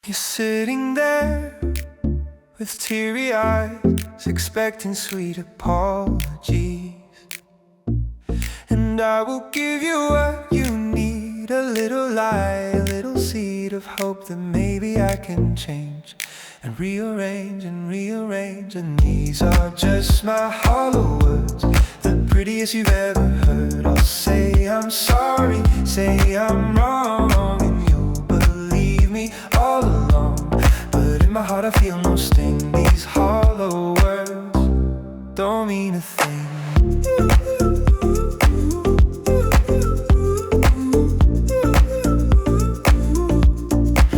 You're sitting there with teary eyes, expecting sweet apologies. And I will give you what you need, a little lie, a little seed of hope that maybe I can change and rearrange and rearrange. And these are just my hollow words, the prettiest you've ever heard. I'll say I'm sorry, say I'm wrong, and you'll believe me all along. But in my heart I feel no sting. These hollow words don't mean a thing.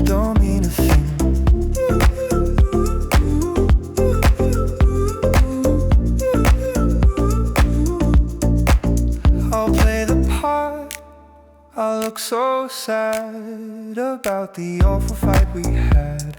Don't mean a thing. I'll play the part, I'll look so sad about the awful fight we had.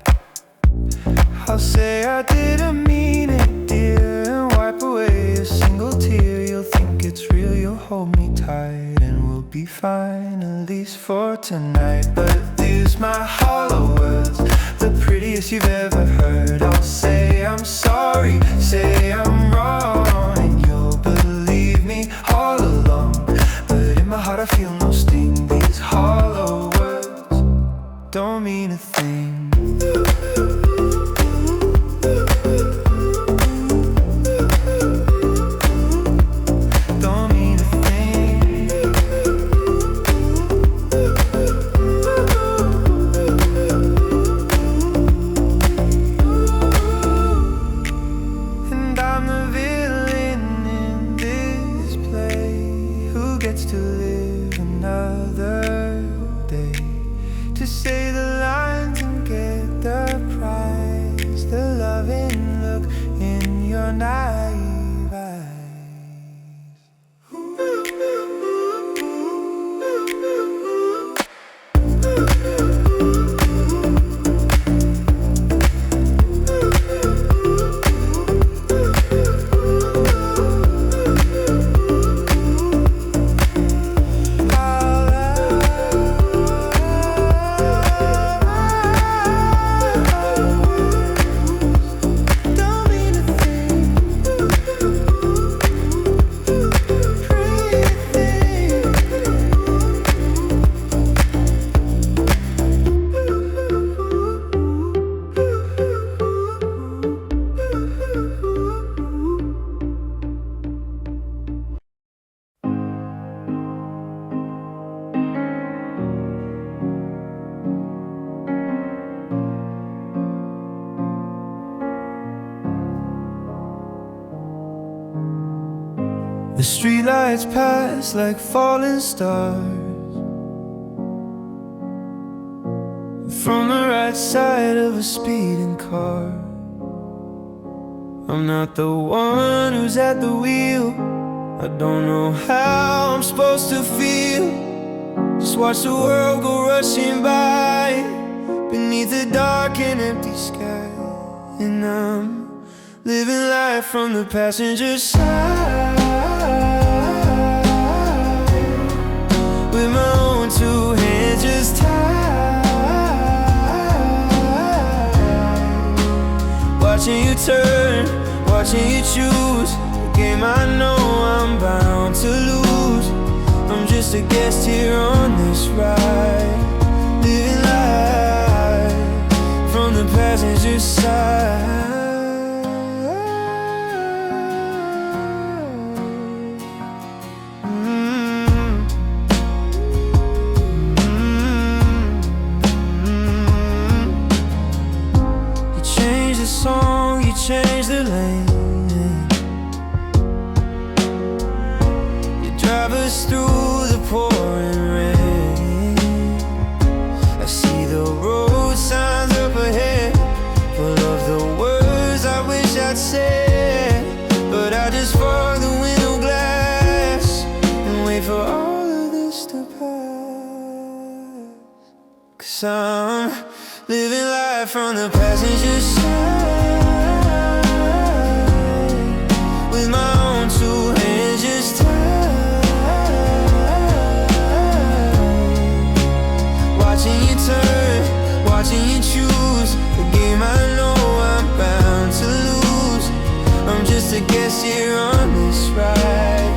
I'll say I didn't mean it, dear, and wipe away a single tear. You'll think it's real, you'll hold me tight, and we'll be fine, at least for tonight. But these my hollow words, the prettiest you've ever heard. I'll say I'm sorry, say I'm wrong, and you'll believe me all along. But in my heart I feel no sting. These hollow words don't mean a thing. To live another day, to say the lines and get the prize, the loving look in your naive eyes. The streetlights pass like falling stars from the right side of a speeding car. I'm not the one who's at the wheel. I don't know how I'm supposed to feel. Just watch the world go rushing by beneath the dark and empty sky. And I'm living life from the passenger side, with my own two hands just tied, watching you turn, watching you choose a game I know I'm bound to lose. I'm just a guest here on this ride, living life from the passenger side. You change the song, you change the lane. Drive us through the pouring rain. I see the road signs up ahead, full of the words I wish I'd said, but I just fog the window glass and wait for all of this to pass. 'Cause I'm living life from the passenger side, with my own two hands just tied, watching you turn, watching you choose the game I know I'm bound to lose. I'm just a guest here on this ride,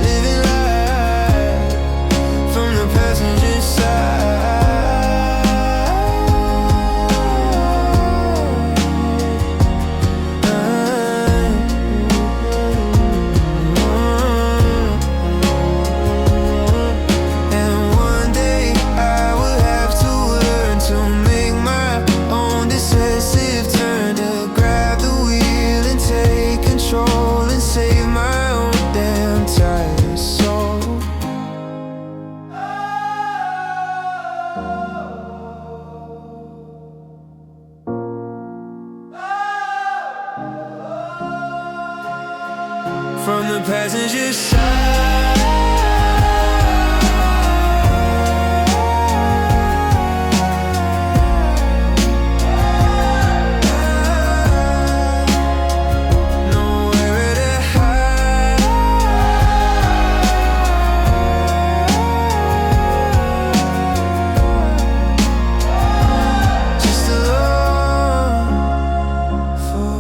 living life from the passenger side. From the passenger side, nowhere to hide, just along for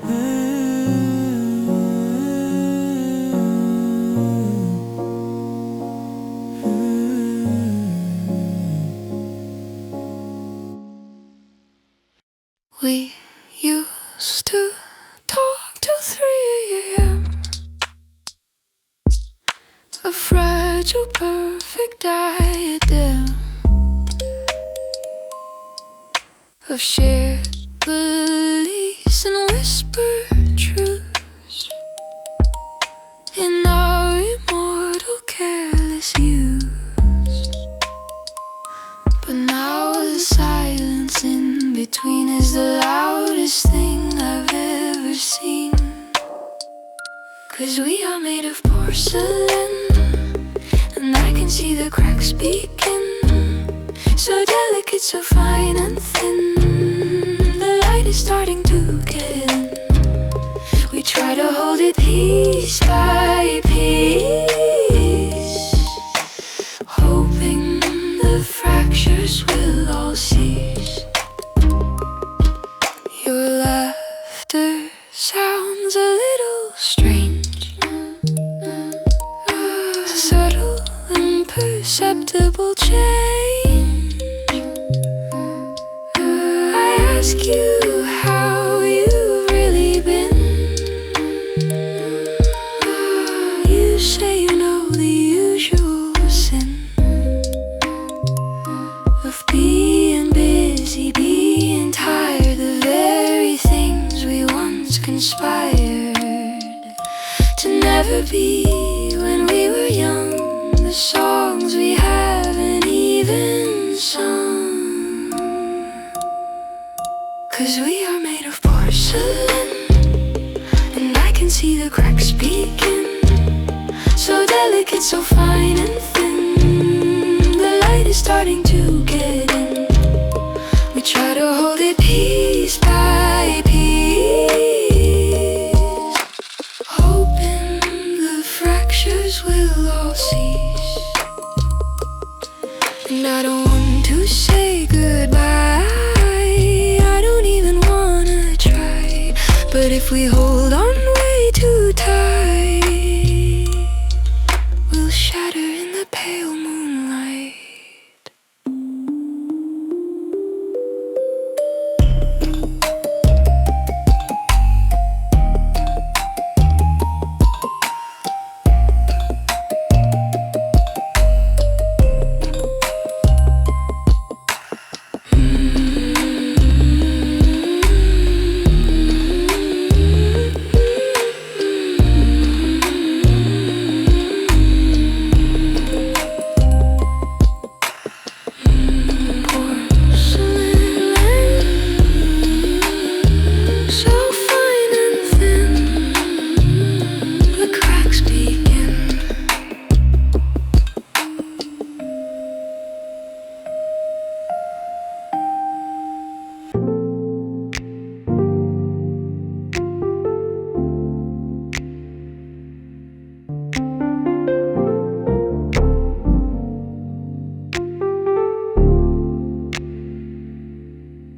the ride. We used to talk till 3 a.m. A fragile, perfect diadem of shared beliefs and whispered truths in our immortal careless youth. But now the silence in between is the loudest thing I've ever seen. 'Cause we are made of porcelain, and I can see the cracks begin. So delicate, so fine and thin, the light is starting to get in. We try to hold it piece by piece, hoping the fractures will all cease. Your laughter sounds a little strange, subtle, imperceptible change. I ask you how you've really been. You say you know the usual sin of being busy, being tired, the very things we once conspired be when we were young, the songs we haven't even sung. 'Cause we are made of porcelain, and I can see the cracks peeking. So delicate, so fine and thin. The light is starting to get in. We try to hold it piece by piece, hoping the fractures will all cease. And I don't want to say goodbye, I don't even wanna try. But if we hold on way too tight, we'll shatter in the pale moonlight.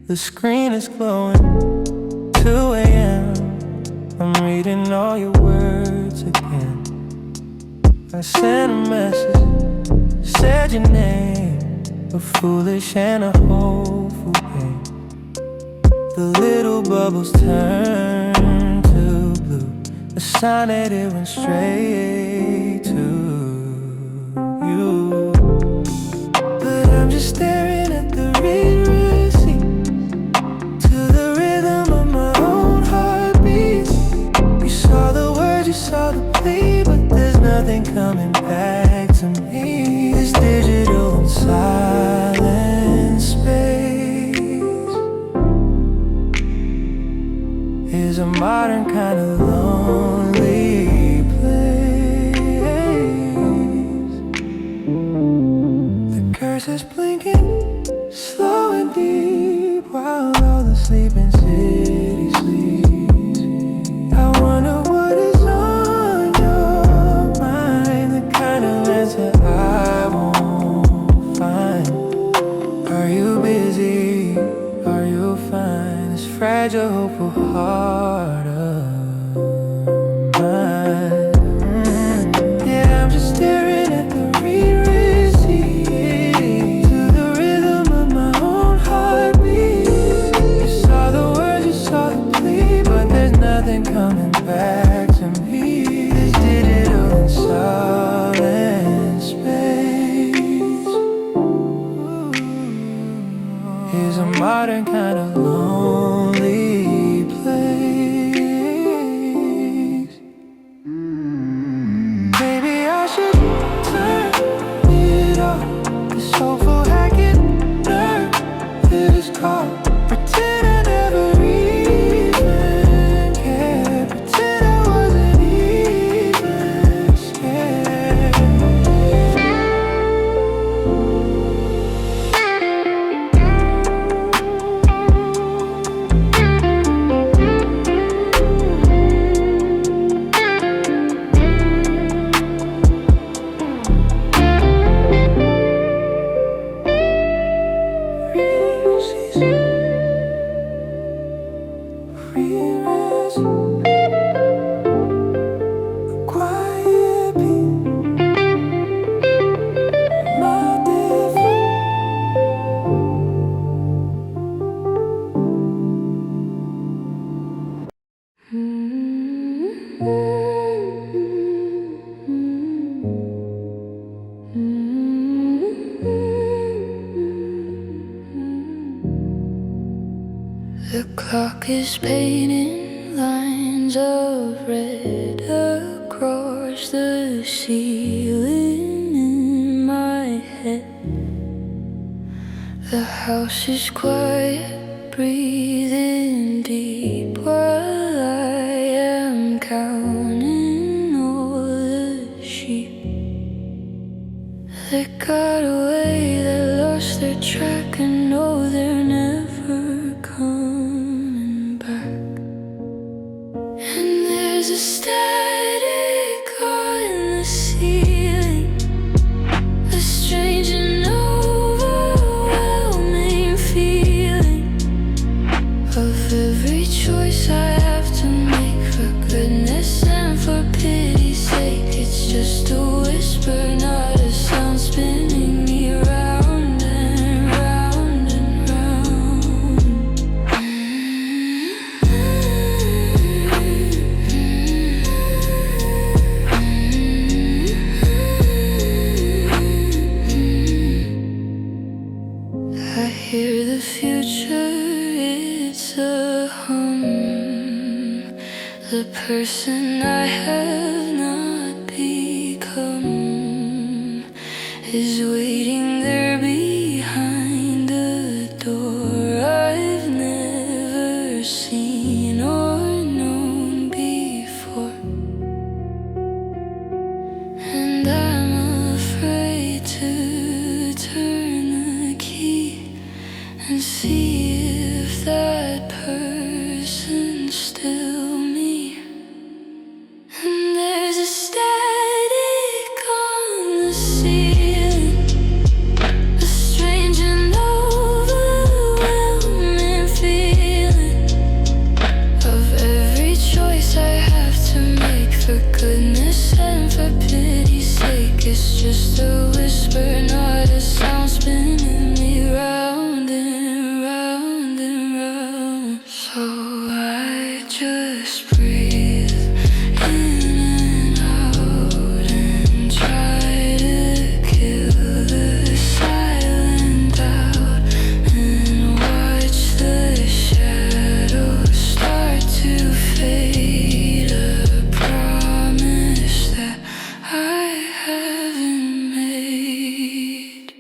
The screen is glowing, 2 a.m. I'm reading all your words again. I sent a message, said your name, a foolish and a hopeful game. The little bubbles turn to blue, a sign that it went straight to you. But I'm just staring at the read receipt, to the rhythm of my own heartbeat. You saw the words, you saw the plea, but there's nothing coming back to me. This digital and silent space is a modern kind of lonely place. The curse is blinking, slow and deep, while all the sleeping city sleeps. I wonder what is on your mind, the kind of answer I won't find. Are you busy? Are you fine? This fragile, hopeful heart of mine. Yeah, I'm just staring at the read receipt, to the rhythm of my own heartbeat. You saw the words, you saw the plea, but there's nothing coming back to me. This digital and silent space is a modern kind of lonely place. Maybe I should turn it off, this hopeful hacking nerve that is caught. Pretend I never even cared, pretend I wasn't even scared. The clock is painting lines of red across watch the ceiling in my head. The house is quiet, breathing deep while I am counting all the sheep that got away, that lost their track, and know they're never coming back. And there's a static on the ceiling, a strange and overwhelming feeling of every choice I have to make. For goodness and for pity's sake, it's just a whisper, not a sound, spinning me round and round and round. I hear the future, it's a hum. The person I have not become is waiting there behind a door I've never seen or known before. And I'm afraid to turn the key and see if that person's still me. And there's a static on the ceiling, a strange and overwhelming feeling of every choice I have to make. For goodness and for pity's sake, it's just a whisper, not a sound, spinning me round and round and round. So I just breathe in and out and try to kill the silent doubt, and watch the shadows start to fade. A promise that I haven't made.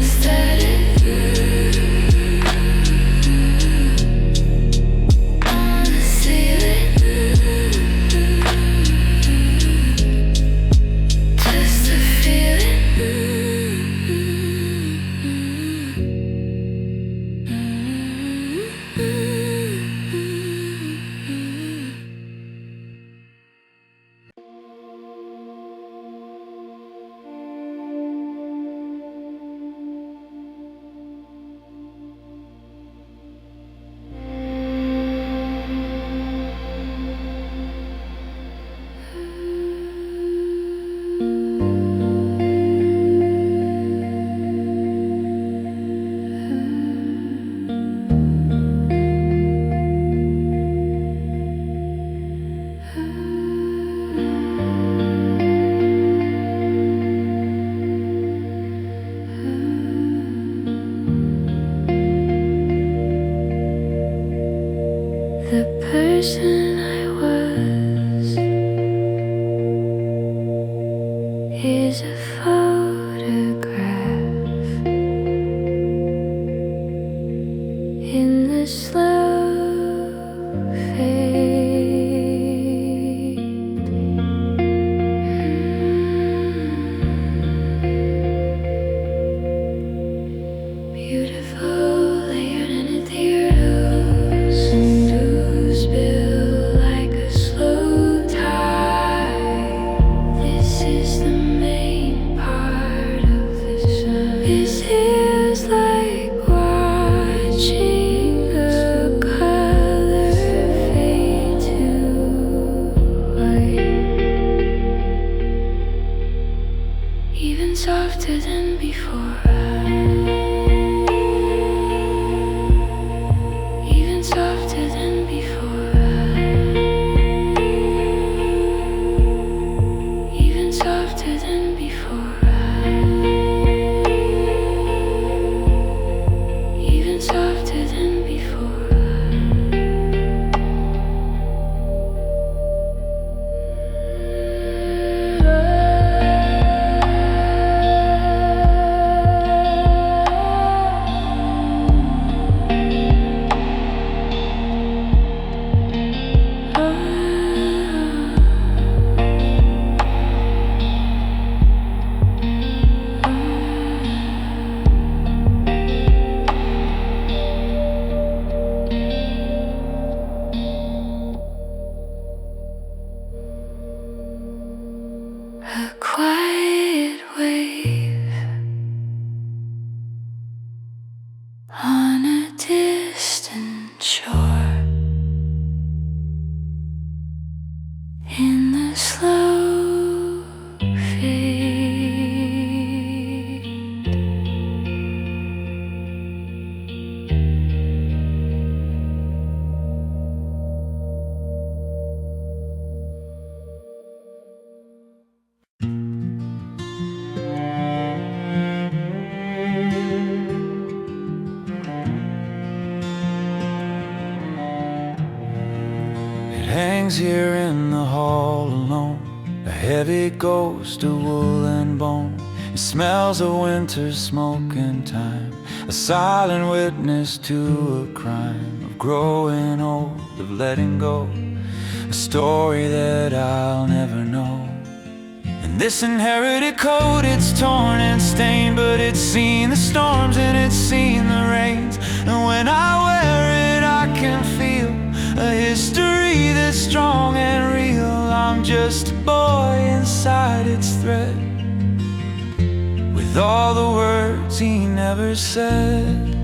Static on the ceiling, just a feeling. The person I was is a photograph in the slow fade. Beautiful, layered and ethereal, cinders built like a slow tide. This is the main part of the sun. It feels like watching a on a distant shore. In the slow fade, it hangs here in the hall alone, a heavy ghost of wool and bone. It smells of winter smoke and time, a silent witness to a crime of growing old, of letting go, a story that I'll never know. And this inherited coat, it's torn and stained, but it's seen the storms and it's seen the rains. And when I wear it, I can feel a history that's strong and real. I'm just a boy inside its thread, with all the words he never said.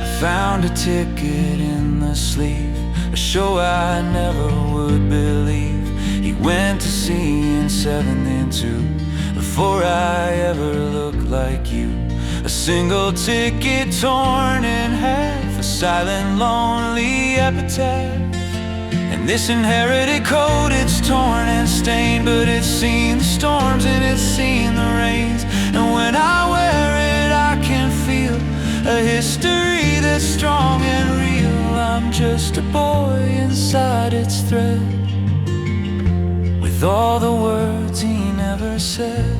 I found a ticket in the sleeve, a show I never would believe. He went to sea in 72 before I ever looked like you. A single ticket torn in half, a silent, lonely epitaph. And this inherited coat, it's torn and stained, but it's seen the storms and it's seen the rains. And when I wear it, I can feel a history that's strong and real. I'm just a boy inside its thread, with all the words he never said.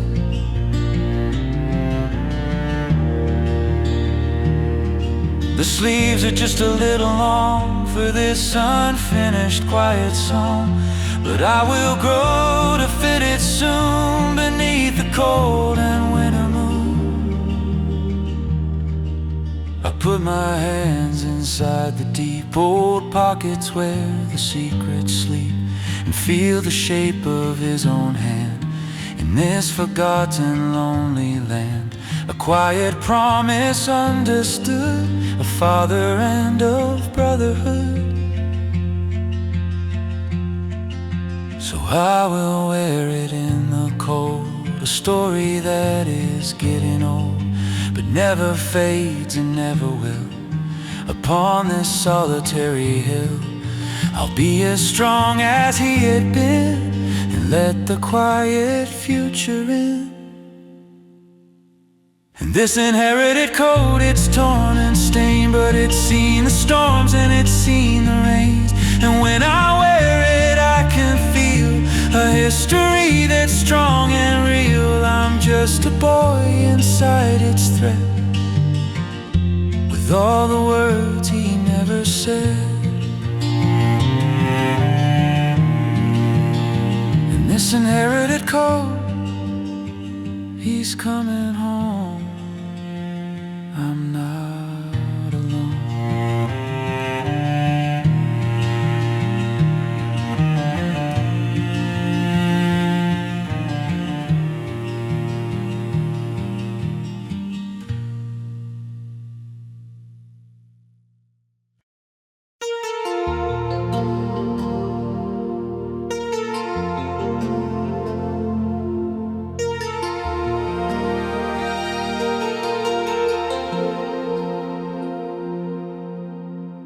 The sleeves are just a little long for this unfinished quiet song, but I will grow to fit it soon beneath the cold and winter moon. I put my hands inside the deep old pockets where the secrets sleep, and feel the shape of his own hand in this forgotten lonely land. A quiet promise understood, of father and of brotherhood. So I will wear it in the cold, a story that is getting old, but never fades and never will. Upon this solitary hill, I'll be as strong as he had been, and let the quiet future in. And this inherited coat, it's torn and stained, but it's seen the storms and it's seen the rains. And when I wear it, I can feel a history that's strong and real. I'm just a boy inside its thread, with all the words he never said. And this inherited coat, he's coming home. I'm not alone.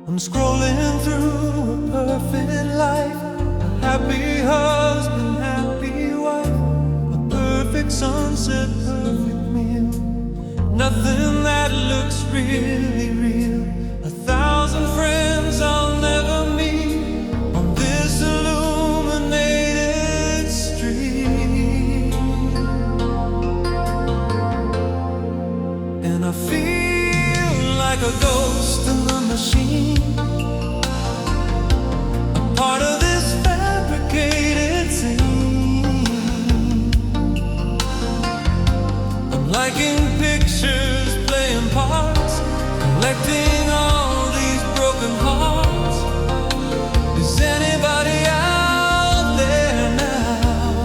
I'm scrolling through a perfect life, a happy husband, happy wife, a perfect sunset, perfect meal. Nothing that looks really real. 1,000 friends I'll never meet on this illuminated street. And I feel like a ghost in the machine, part of this fabricated scene. I'm liking pictures, playing parts, collecting all these broken hearts. Is anybody out there now?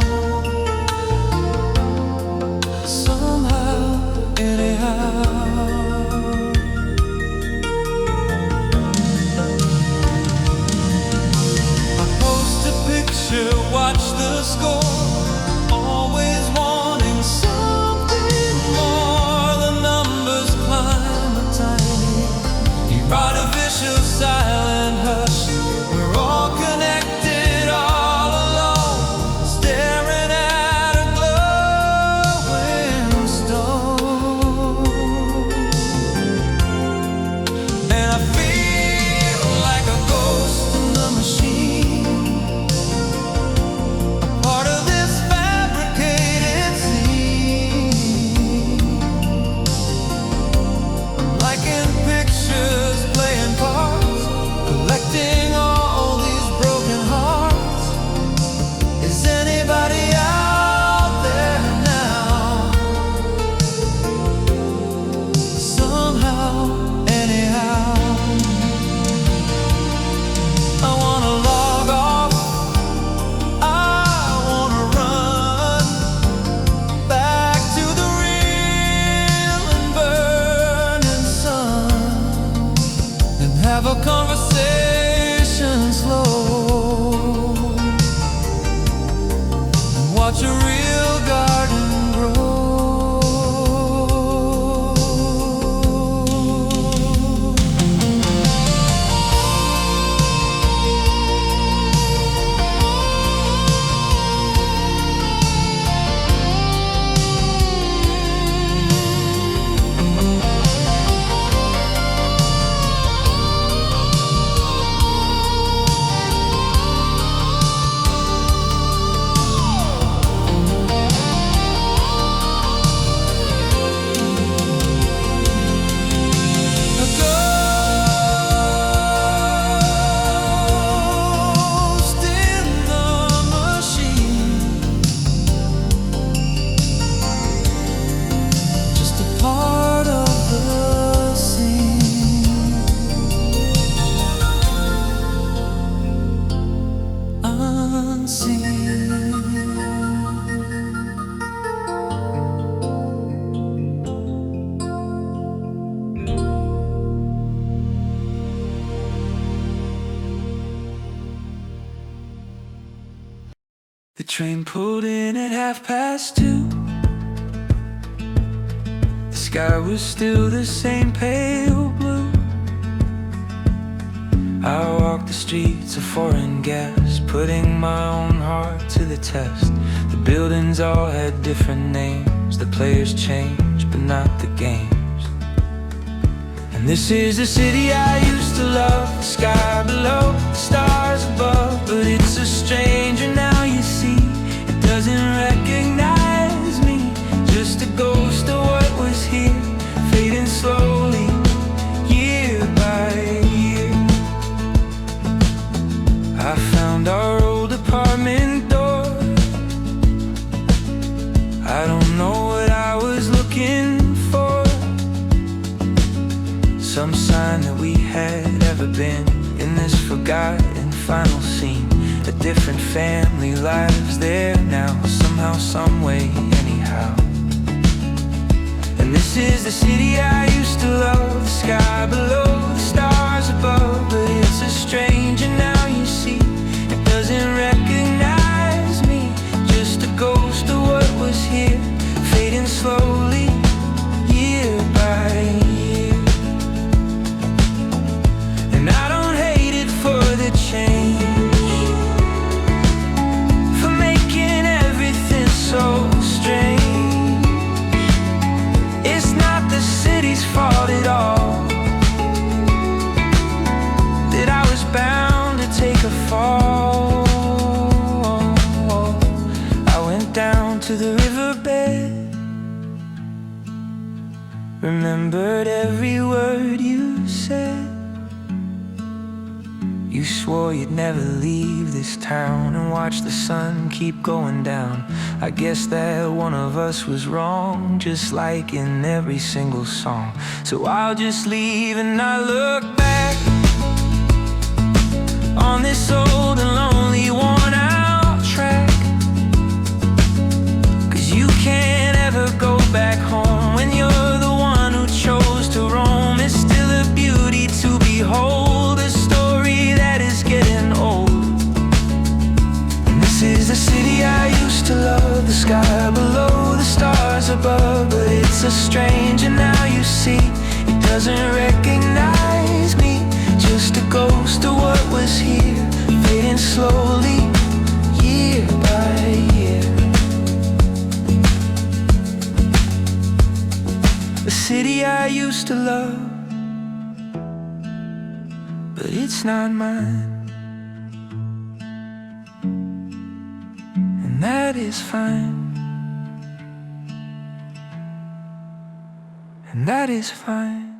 watch a real garden grow. The train pulled in at 2:30. The sky was still the same pale blue. I walked the streets of foreign gas, putting my own heart to the test. The buildings all had different names, the players changed, but not the games. And this is the city I used to love, the sky below, the stars above. But it's a stranger now, you see, it doesn't recognize me. Just a ghost of what was here, fading slowly, year by year. I found our old apartment door. I don't know what I was looking for, some sign that we had ever been in this forgotten final scene. A different family, lives there now, somehow, someway, anyhow. And this is the city I used to love, the sky below, the stars above. But it's a stranger now, you see, it doesn't recognize me. Just a ghost of what was here, fading slowly, year by year. And I don't hate it for the change, for making everything so strange. It's not the city's fault at all that I was bound to take a fall. I went down to the riverbed, remembered every word you said. You swore you'd never leave this town and watch the sun keep going down. I guess that one of us was wrong, just like in every single song. So I'll just leave and not look back on this old and lonely worn out track. 'Cause you can't ever go back home when you're the one who chose to roam. It's still a beauty to behold, a story that is getting old. And this is the city I used to love, the sky below, the stars above. But it's a stranger now, you see, it doesn't recognize me. Just a ghost of what was here, fading slowly, year by year. The city I used to love, but it's not mine. And that is fine. And that is fine.